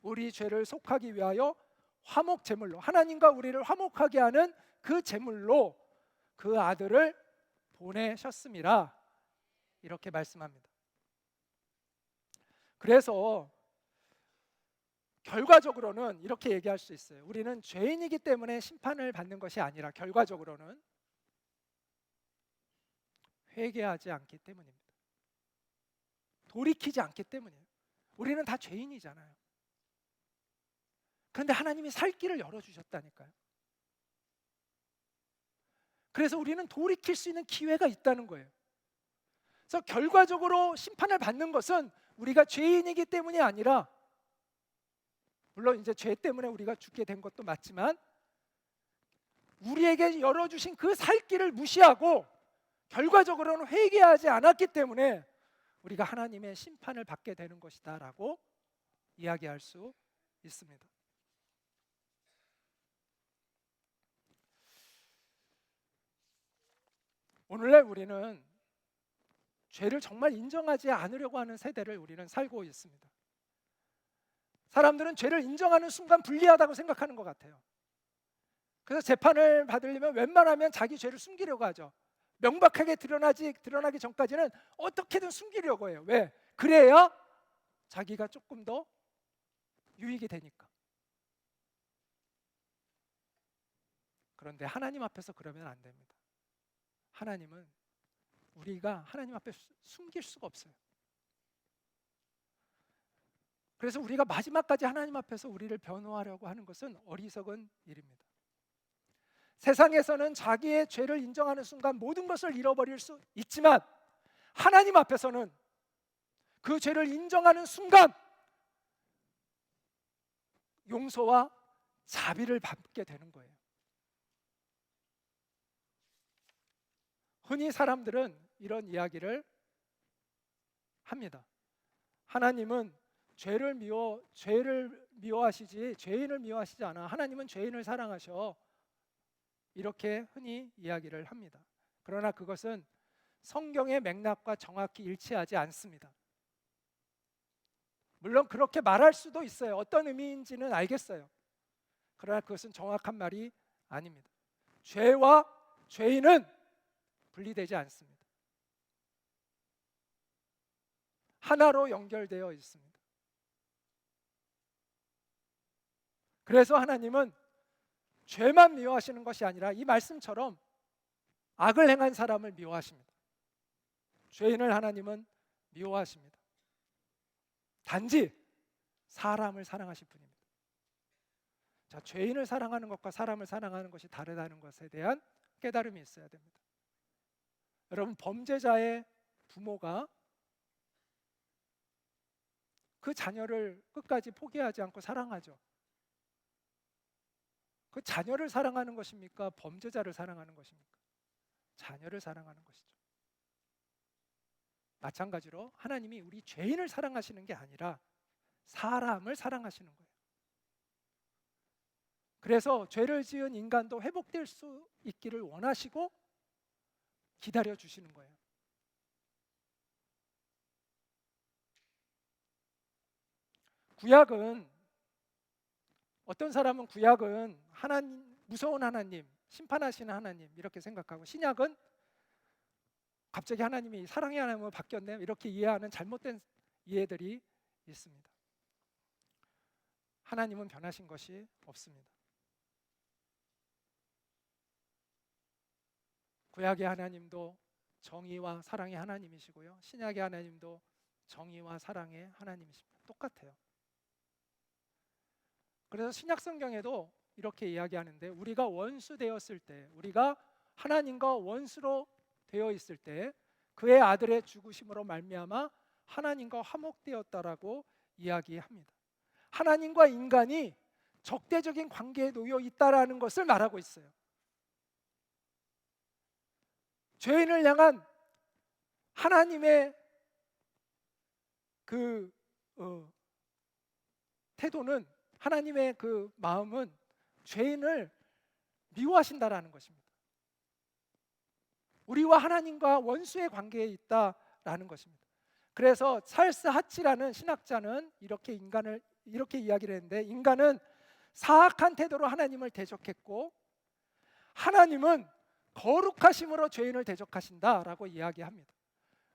우리 죄를 속하기 위하여 화목 제물로 하나님과 우리를 화목하게 하는 그 제물로 그 아들을 보내셨음이라 이렇게 말씀합니다. 그래서 결과적으로는 이렇게 얘기할 수 있어요. 우리는 죄인이기 때문에 심판을 받는 것이 아니라 결과적으로는 회개하지 않기 때문입니다. 돌이키지 않기 때문이에요. 우리는 다 죄인이잖아요. 그런데 하나님이 살 길을 열어주셨다니까요. 그래서 우리는 돌이킬 수 있는 기회가 있다는 거예요. 그래서 결과적으로 심판을 받는 것은 우리가 죄인이기 때문이 아니라 물론 이제 죄 때문에 우리가 죽게 된 것도 맞지만 우리에게 열어주신 그 살 길을 무시하고 결과적으로는 회개하지 않았기 때문에 우리가 하나님의 심판을 받게 되는 것이다 라고 이야기할 수 있습니다. 오늘날 우리는 죄를 정말 인정하지 않으려고 하는 세대를 우리는 살고 있습니다. 사람들은 죄를 인정하는 순간 불리하다고 생각하는 것 같아요. 그래서 재판을 받으려면 웬만하면 자기 죄를 숨기려고 하죠. 명백하게 드러나기 전까지는 어떻게든 숨기려고 해요. 왜? 그래야 자기가 조금 더 유익이 되니까. 그런데 하나님 앞에서 그러면 안 됩니다. 하나님은 우리가 하나님 앞에 숨길 수가 없어요. 그래서 우리가 마지막까지 하나님 앞에서 우리를 변호하려고 하는 것은 어리석은 일입니다. 세상에서는 자기의 죄를 인정하는 순간 모든 것을 잃어버릴 수 있지만 하나님 앞에서는 그 죄를 인정하는 순간 용서와 자비를 받게 되는 거예요. 흔히 사람들은 이런 이야기를 합니다. 하나님은 죄를 미워하시지 죄인을 미워하시지 않아. 하나님은 죄인을 사랑하셔. 이렇게 흔히 이야기를 합니다. 그러나 그것은 성경의 맥락과 정확히 일치하지 않습니다. 물론 그렇게 말할 수도 있어요. 어떤 의미인지는 알겠어요. 그러나 그것은 정확한 말이 아닙니다. 죄와 죄인은 분리되지 않습니다. 하나로 연결되어 있습니다. 그래서 하나님은 죄만 미워하시는 것이 아니라 이 말씀처럼 악을 행한 사람을 미워하십니다. 죄인을 하나님은 미워하십니다. 단지 사람을 사랑하실 뿐입니다. 자, 죄인을 사랑하는 것과 사람을 사랑하는 것이 다르다는 것에 대한 깨달음이 있어야 됩니다. 여러분, 범죄자의 부모가 그 자녀를 끝까지 포기하지 않고 사랑하죠. 그 자녀를 사랑하는 것입니까? 범죄자를 사랑하는 것입니까? 자녀를 사랑하는 것이죠. 마찬가지로 하나님이 우리 죄인을 사랑하시는 게 아니라 사람을 사랑하시는 거예요. 그래서 죄를 지은 인간도 회복될 수 있기를 원하시고 기다려 주시는 거예요. 구약은, 어떤 사람은 구약은 하나님, 무서운 하나님, 심판하시는 하나님 이렇게 생각하고, 신약은 갑자기 하나님이 사랑의 하나님으로 바뀌었네요 이렇게 이해하는 잘못된 이해들이 있습니다. 하나님은 변하신 것이 없습니다. 구약의 하나님도 정의와 사랑의 하나님이시고요, 신약의 하나님도 정의와 사랑의 하나님이십니다. 똑같아요. 그래서 신약 성경에도 이렇게 이야기하는데, 우리가 원수 되었을 때, 우리가 하나님과 원수로 되어 있을 때 그의 아들의 죽으심으로 말미암아 하나님과 화목되었다라고 이야기합니다. 하나님과 인간이 적대적인 관계에 놓여 있다라는 것을 말하고 있어요. 죄인을 향한 하나님의 그 태도는, 하나님의 그 마음은 죄인을 미워하신다라는 것입니다. 우리와 하나님과 원수의 관계에 있다라는 것입니다. 그래서 찰스 하치라는 신학자는 이렇게 이야기를 했는데, 인간은 사악한 태도로 하나님을 대적했고 하나님은 거룩하심으로 죄인을 대적하신다라고 이야기합니다.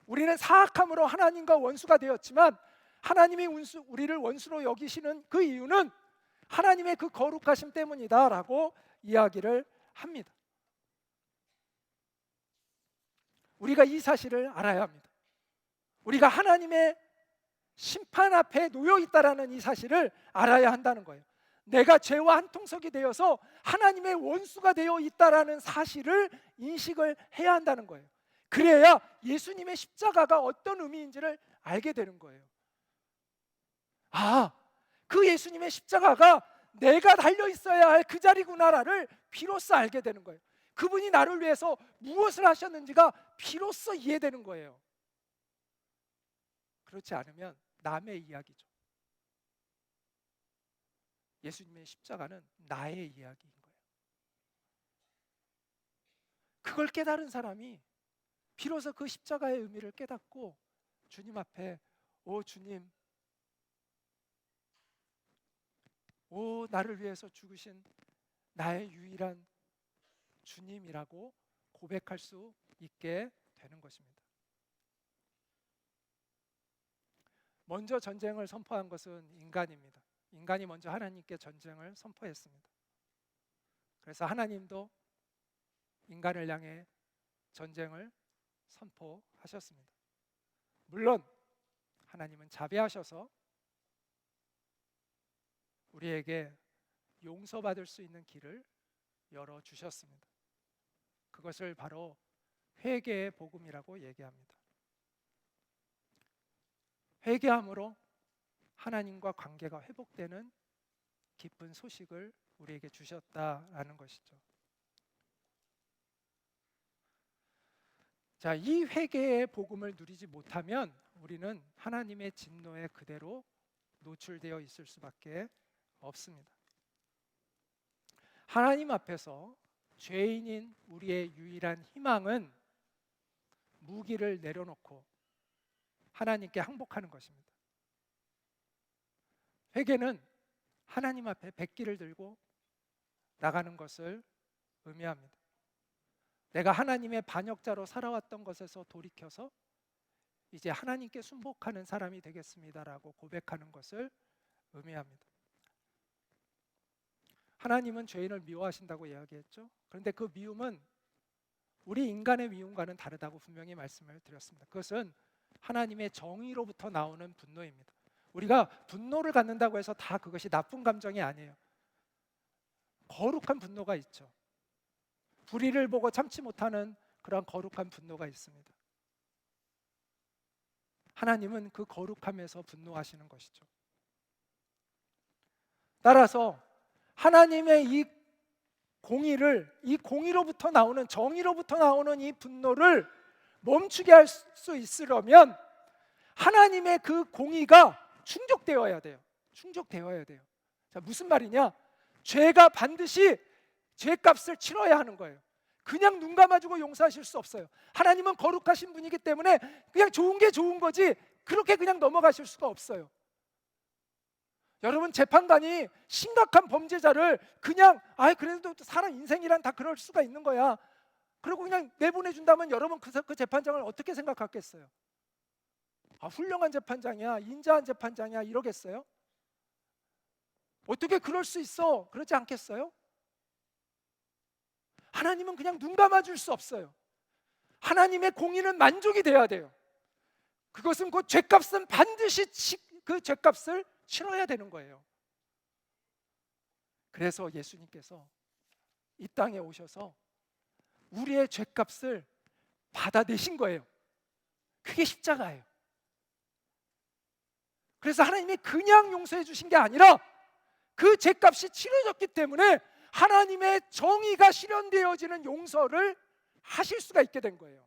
우리는 사악함으로 하나님과 원수가 되었지만 하나님이 우리를 원수로 여기시는 그 이유는 하나님의 그 거룩하심 때문이다라고 이야기를 합니다. 우리가 이 사실을 알아야 합니다. 우리가 하나님의 심판 앞에 놓여 있다라는 이 사실을 알아야 한다는 거예요. 내가 죄와 한통속이 되어서 하나님의 원수가 되어 있다라는 사실을 인식을 해야 한다는 거예요. 그래야 예수님의 십자가가 어떤 의미인지를 알게 되는 거예요. 아, 그 예수님의 십자가가 내가 달려 있어야 할 그 자리구나를 비로소 알게 되는 거예요. 그분이 나를 위해서 무엇을 하셨는지가 비로소 이해되는 거예요. 그렇지 않으면 남의 이야기죠. 예수님의 십자가는 나의 이야기인 거예요. 그걸 깨달은 사람이 비로소 그 십자가의 의미를 깨닫고 주님 앞에, 오 주님, 오 나를 위해서 죽으신 나의 유일한 주님이라고 고백할 수 있게 되는 것입니다. 먼저 전쟁을 선포한 것은 인간입니다. 인간이 먼저 하나님께 전쟁을 선포했습니다. 그래서 하나님도 인간을 향해 전쟁을 선포하셨습니다. 물론 하나님은 자비하셔서 우리에게 용서받을 수 있는 길을 열어주셨습니다. 그것을 바로 회개의 복음이라고 얘기합니다. 회개함으로 하나님과 관계가 회복되는 기쁜 소식을 우리에게 주셨다라는 것이죠. 자, 이 회개의 복음을 누리지 못하면 우리는 하나님의 진노에 그대로 노출되어 있을 수밖에 없습니다. 하나님 앞에서 죄인인 우리의 유일한 희망은 무기를 내려놓고 하나님께 항복하는 것입니다. 회개는 하나님 앞에 백기를 들고 나가는 것을 의미합니다. 내가 하나님의 반역자로 살아왔던 것에서 돌이켜서 이제 하나님께 순복하는 사람이 되겠습니다라고 고백하는 것을 의미합니다. 하나님은 죄인을 미워하신다고 이야기했죠. 그런데 그 미움은 우리 인간의 미움과는 다르다고 분명히 말씀을 드렸습니다. 그것은 하나님의 정의로부터 나오는 분노입니다. 우리가 분노를 갖는다고 해서 다 그것이 나쁜 감정이 아니에요. 거룩한 분노가 있죠. 불의를 보고 참지 못하는 그런 거룩한 분노가 있습니다. 하나님은 그 거룩함에서 분노하시는 것이죠. 따라서 하나님의 이 공의를, 이 공의로부터 나오는, 정의로부터 나오는 이 분노를 멈추게 할 수 있으려면 하나님의 그 공의가 충족되어야 돼요. 충족되어야 돼요. 자, 무슨 말이냐? 죄가 반드시 죄값을 치러야 하는 거예요. 그냥 눈 감아주고 용서하실 수 없어요. 하나님은 거룩하신 분이기 때문에 그냥 좋은 게 좋은 거지 그렇게 그냥 넘어가실 수가 없어요. 여러분, 재판관이 심각한 범죄자를 그냥 그래도 사람 인생이란 다 그럴 수가 있는 거야, 그리고 그냥 내보내준다면 여러분 그 재판장을 어떻게 생각하겠어요? 훌륭한 재판장이야, 인자한 재판장이야 이러겠어요? 어떻게 그럴 수 있어? 그러지 않겠어요? 하나님은 그냥 눈 감아줄 수 없어요. 하나님의 공의는 만족이 돼야 돼요. 그것은 그 죄값은 반드시 그 죄값을 치러야 되는 거예요. 그래서 예수님께서 이 땅에 오셔서 우리의 죄값을 받아내신 거예요. 그게 십자가예요. 그래서 하나님이 그냥 용서해 주신 게 아니라 그 죄값이 치러졌기 때문에 하나님의 정의가 실현되어지는 용서를 하실 수가 있게 된 거예요.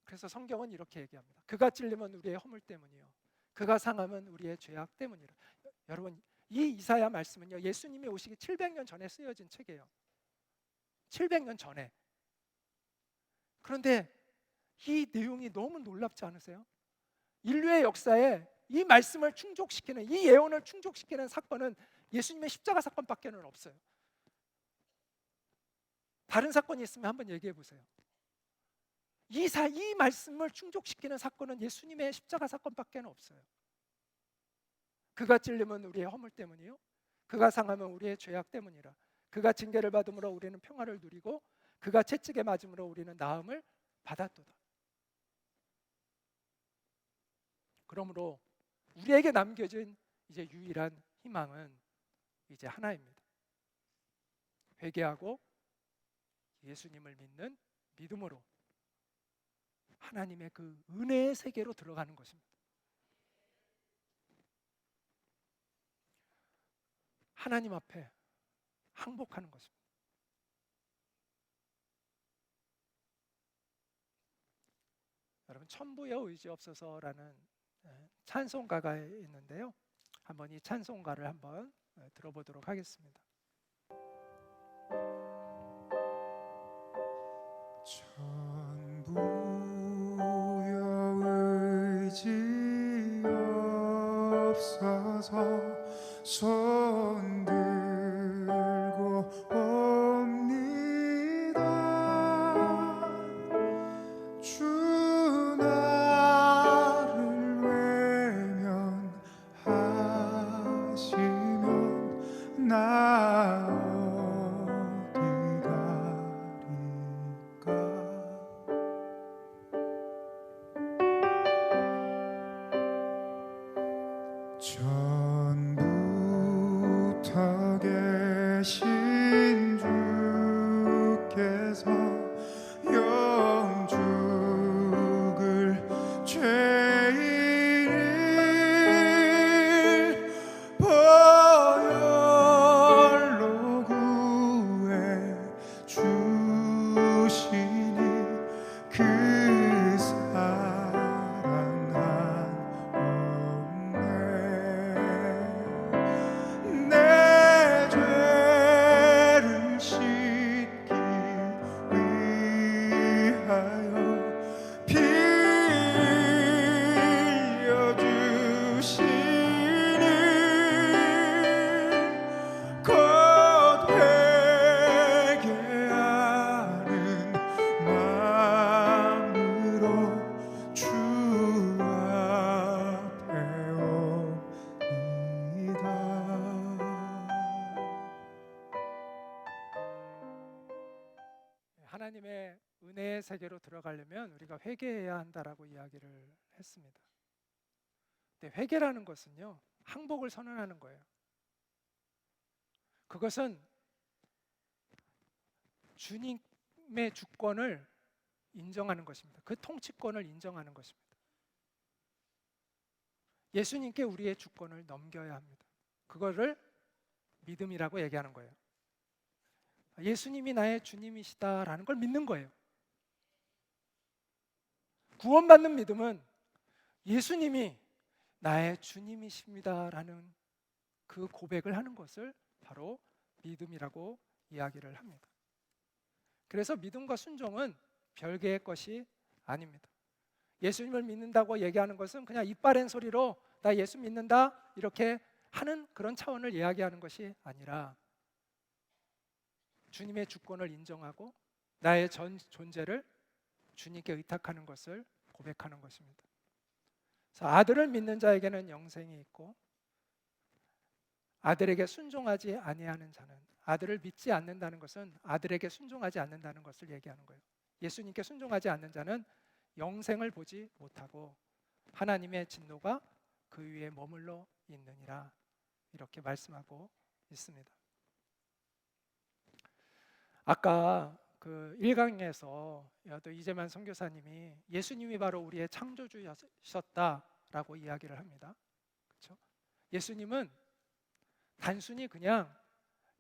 그래서 성경은 이렇게 얘기합니다. 그가 찔림은 우리의 허물 때문이요, 그가 상함은 우리의 죄악 때문이라. 여러분, 이 이사야 말씀은요, 예수님이 오시기 700년 전에 쓰여진 책이에요. 700년 전에. 그런데 이 내용이 너무 놀랍지 않으세요? 인류의 역사에 이 말씀을 충족시키는, 이 예언을 충족시키는 사건은 예수님의 십자가 사건밖에는 없어요. 다른 사건이 있으면 한번 얘기해 보세요. 이 말씀을 충족시키는 사건은 예수님의 십자가 사건밖에는 없어요. 그가 찔림은 우리의 허물 때문이요, 그가 상함은 우리의 죄악 때문이라. 그가 징계를 받음으로 우리는 평화를 누리고 그가 채찍에 맞음으로 우리는 나음을 받았도다. 그러므로 우리에게 남겨진 이제 유일한 희망은 이제 하나입니다. 회개하고 예수님을 믿는 믿음으로 하나님의 그 은혜의 세계로 들어가는 것입니다. 하나님 앞에 항복하는 것입니다. 여러분, 천부여 의지 없어서라는 찬송가가 있는데요, 한번 이 찬송가를 한번 들어보도록 하겠습니다. 천부여 의지 없어서 손 들고 옵니다. 주 나를 외면하시면 나 어디 가리까. 전부터 주님의 은혜의 세계로 들어가려면 우리가 회개해야 한다라고 이야기를 했습니다. 근데 회개라는 것은요, 항복을 선언하는 거예요. 그것은 주님의 주권을 인정하는 것입니다. 그 통치권을 인정하는 것입니다. 예수님께 우리의 주권을 넘겨야 합니다. 그거를 믿음이라고 얘기하는 거예요. 예수님이 나의 주님이시다라는 걸 믿는 거예요. 구원받는 믿음은 예수님이 나의 주님이십니다라는 그 고백을 하는 것을 바로 믿음이라고 이야기를 합니다. 그래서 믿음과 순종은 별개의 것이 아닙니다. 예수님을 믿는다고 얘기하는 것은 그냥 이빨엔 소리로 나 예수 믿는다 이렇게 하는 그런 차원을 이야기하는 것이 아니라 주님의 주권을 인정하고 나의 전 존재를 주님께 의탁하는 것을 고백하는 것입니다. 그래서 아들을 믿는 자에게는 영생이 있고 아들에게 순종하지 아니하는 자는, 아들을 믿지 않는다는 것은 아들에게 순종하지 않는다는 것을 얘기하는 거예요. 예수님께 순종하지 않는 자는 영생을 보지 못하고 하나님의 진노가 그 위에 머물러 있느니라, 이렇게 말씀하고 있습니다. 아까 그 1강에서 또 이재만 선교사님이 예수님이 바로 우리의 창조주셨다라고 이야기를 합니다. 그렇죠? 예수님은 단순히 그냥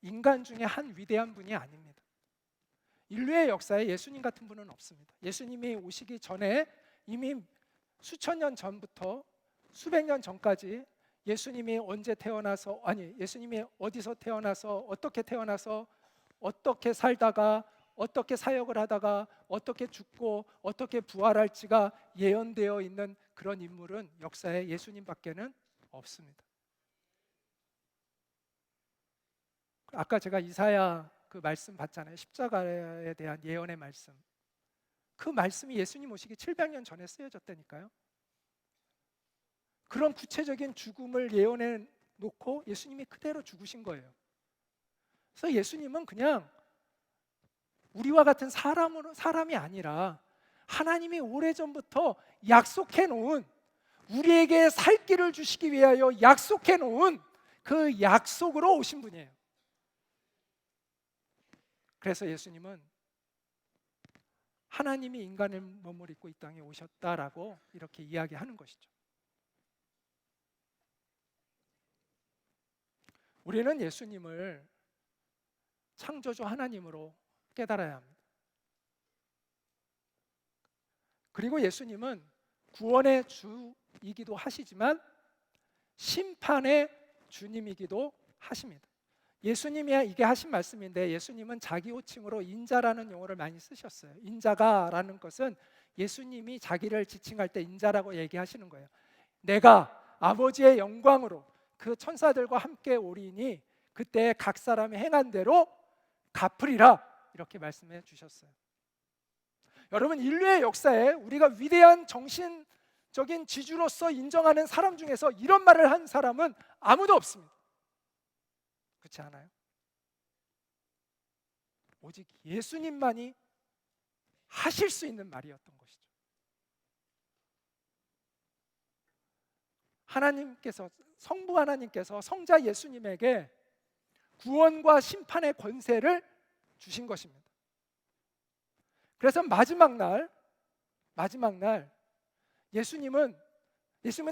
인간 중에 한 위대한 분이 아닙니다. 인류의 역사에 예수님 같은 분은 없습니다. 예수님이 오시기 전에 이미 수천 년 전부터 수백 년 전까지 예수님이 언제 태어나서, 아니 예수님이 어디서 태어나서 어떻게 살다가 어떻게 사역을 하다가 어떻게 죽고 어떻게 부활할지가 예언되어 있는 그런 인물은 역사에 예수님밖에는 없습니다. 아까 제가 이사야 그 말씀 봤잖아요. 십자가에 대한 예언의 말씀. 그 말씀이 예수님 오시기 700년 전에 쓰여졌다니까요. 그런 구체적인 죽음을 예언해 놓고 예수님이 그대로 죽으신 거예요. 그래서 예수님은 그냥 우리와 같은 사람이 아니라 하나님이 오래전부터 약속해 놓은, 우리에게 살 길을 주시기 위하여 약속해 놓은 그 약속으로 오신 분이에요. 그래서 예수님은 하나님이 인간의 몸을 입고 이 땅에 오셨다라고 이렇게 이야기하는 것이죠. 우리는 예수님을 창조주 하나님으로 깨달아야 합니다. 그리고 예수님은 구원의 주이기도 하시지만 심판의 주님이기도 하십니다. 예수님이 이게 하신 말씀인데, 예수님은 자기 호칭으로 인자라는 용어를 많이 쓰셨어요. 인자가라는 것은 예수님이 자기를 지칭할 때 인자라고 얘기하시는 거예요. 내가 아버지의 영광으로 그 천사들과 함께 오리니 그때 각 사람이 행한 대로 갚으리라, 이렇게 말씀해 주셨어요. 여러분, 인류의 역사에 우리가 위대한 정신적인 지주로서 인정하는 사람 중에서 이런 말을 한 사람은 아무도 없습니다. 그렇지 않아요? 오직 예수님만이 하실 수 있는 말이었던 것이죠. 하나님께서, 성부 하나님께서 성자 예수님에게 구원과 심판의 권세를 주신 것입니다. 그래서 마지막 날 예수님은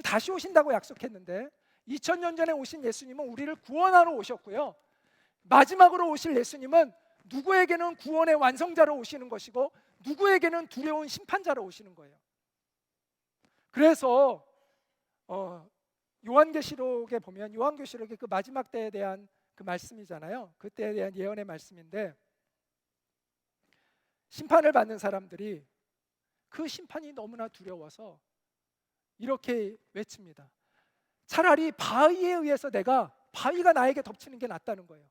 다시 오신다고 약속했는데 2000년 전에 오신 예수님은 우리를 구원하러 오셨고요, 마지막으로 오실 예수님은 누구에게는 구원의 완성자로 오시는 것이고 누구에게는 두려운 심판자로 오시는 거예요. 그래서 요한계시록에 보면, 요한계시록의 그 마지막 때에 대한 그 말씀이잖아요. 그때에 대한 예언의 말씀인데, 심판을 받는 사람들이 그 심판이 너무나 두려워서 이렇게 외칩니다. 차라리 바위에 의해서 바위가 나에게 덮치는 게 낫다는 거예요.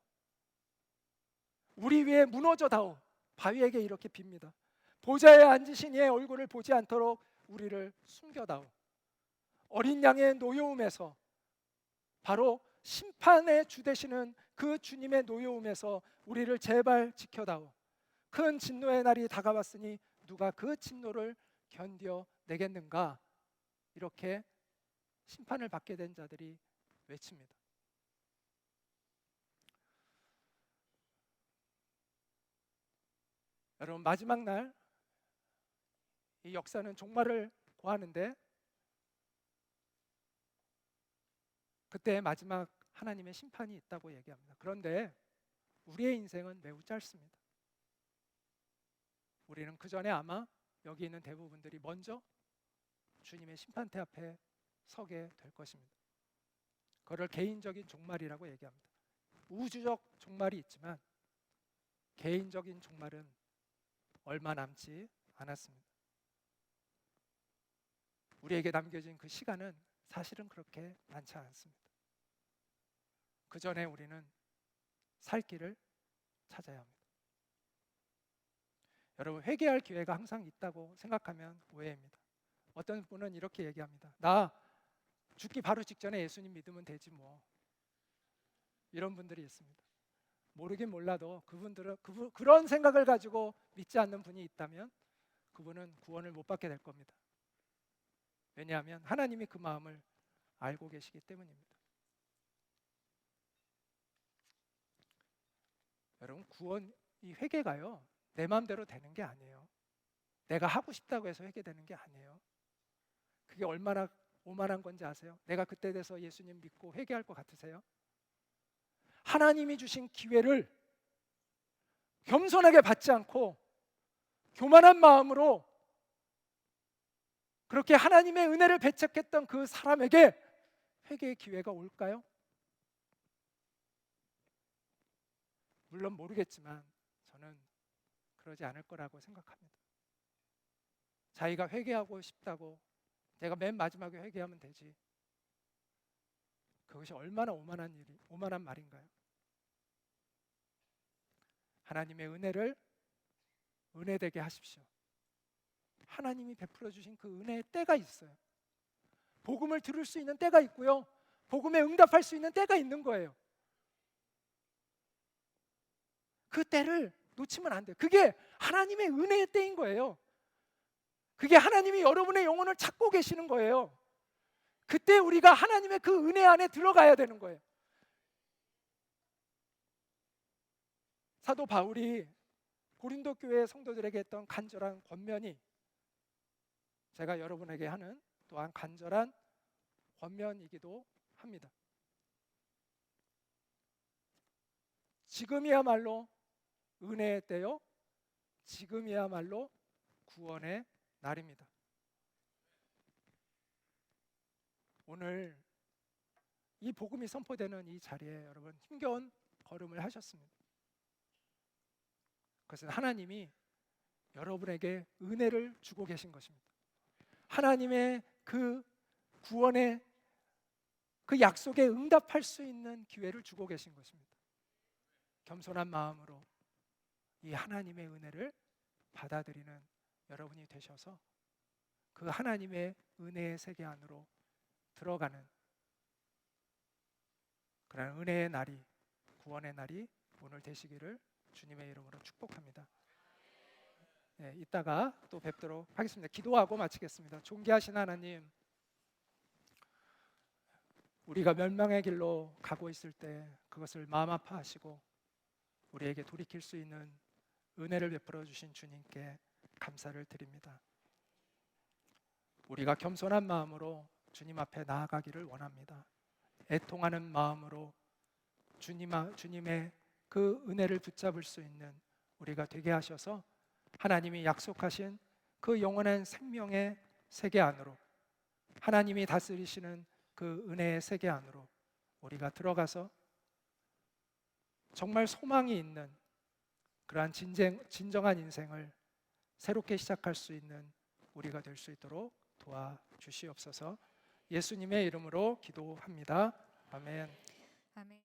우리 위에 무너져다오. 바위에게 이렇게 빕니다. 보좌에 앉으신 이의 얼굴을 보지 않도록 우리를 숨겨다오. 어린 양의 노여움에서, 바로 심판의 주 되시는 그 주님의 노여움에서 우리를 제발 지켜다오. 큰 진노의 날이 다가왔으니 누가 그 진노를 견뎌내겠는가? 이렇게 심판을 받게 된 자들이 외칩니다. 여러분, 마지막 날 이 역사는 종말을 고하는데 그때 마지막 하나님의 심판이 있다고 얘기합니다. 그런데 우리의 인생은 매우 짧습니다. 우리는 그 전에 아마 여기 있는 대부분들이 먼저 주님의 심판대 앞에 서게 될 것입니다. 그걸 개인적인 종말이라고 얘기합니다. 우주적 종말이 있지만 개인적인 종말은 얼마 남지 않았습니다. 우리에게 남겨진 그 시간은 사실은 그렇게 많지 않습니다. 그 전에 우리는 살 길을 찾아야 합니다. 여러분, 회개할 기회가 항상 있다고 생각하면 오해입니다. 어떤 분은 이렇게 얘기합니다. 나 죽기 바로 직전에 예수님 믿으면 되지 뭐. 이런 분들이 있습니다. 모르긴 몰라도 그분들은 그런 생각을 가지고 믿지 않는 분이 있다면 그분은 구원을 못 받게 될 겁니다. 왜냐하면 하나님이 그 마음을 알고 계시기 때문입니다. 여러분, 구원, 이 회개가요, 내 마음대로 되는 게 아니에요. 내가 하고 싶다고 해서 회개되는 게 아니에요. 그게 얼마나 오만한 건지 아세요? 내가 그때 돼서 예수님 믿고 회개할 것 같으세요? 하나님이 주신 기회를 겸손하게 받지 않고 교만한 마음으로 그렇게 하나님의 은혜를 배척했던 그 사람에게 회개의 기회가 올까요? 물론 모르겠지만 저는 그러지 않을 거라고 생각합니다. 자기가 회개하고 싶다고 내가 맨 마지막에 회개하면 되지. 그것이 얼마나 오만한 말인가요? 하나님의 은혜를 은혜되게 하십시오. 하나님이 베풀어 주신 그 은혜의 때가 있어요. 복음을 들을 수 있는 때가 있고요, 복음에 응답할 수 있는 때가 있는 거예요. 그 때를 놓치면 안 돼요. 그게 하나님의 은혜의 때인 거예요. 그게 하나님이 여러분의 영혼을 찾고 계시는 거예요. 그때 우리가 하나님의 그 은혜 안에 들어가야 되는 거예요. 사도 바울이 고린도 교회 성도들에게 했던 간절한 권면이 제가 여러분에게 하는 또한 간절한 권면이기도 합니다. 지금이야말로 은혜의 때요, 지금이야말로 구원의 날입니다. 오늘 이 복음이 선포되는 이 자리에 여러분 힘겨운 걸음을 하셨습니다. 그것은 하나님이 여러분에게 은혜를 주고 계신 것입니다. 하나님의 그 구원의 그 약속에 응답할 수 있는 기회를 주고 계신 것입니다. 겸손한 마음으로 이 하나님의 은혜를 받아들이는 여러분이 되셔서 그 하나님의 은혜의 세계 안으로 들어가는 그런 은혜의 날이, 구원의 날이 오늘 되시기를 주님의 이름으로 축복합니다. 네, 이따가 또 뵙도록 하겠습니다. 기도하고 마치겠습니다. 존귀하신 하나님, 우리가 멸망의 길로 가고 있을 때 그것을 마음 아파하시고 우리에게 돌이킬 수 있는 은혜를 베풀어 주신 주님께 감사를 드립니다. 우리가 겸손한 마음으로 주님 앞에 나아가기를 원합니다. 애통하는 마음으로 주님의 그 은혜를 붙잡을 수 있는 우리가 되게 하셔서 하나님이 약속하신 그 영원한 생명의 세계 안으로, 하나님이 다스리시는 그 은혜의 세계 안으로 우리가 들어가서 정말 소망이 있는 그러한 진정한 인생을 새롭게 시작할 수 있는 우리가 될 수 있도록 도와주시옵소서. 예수님의 이름으로 기도합니다. 아멘. 아멘.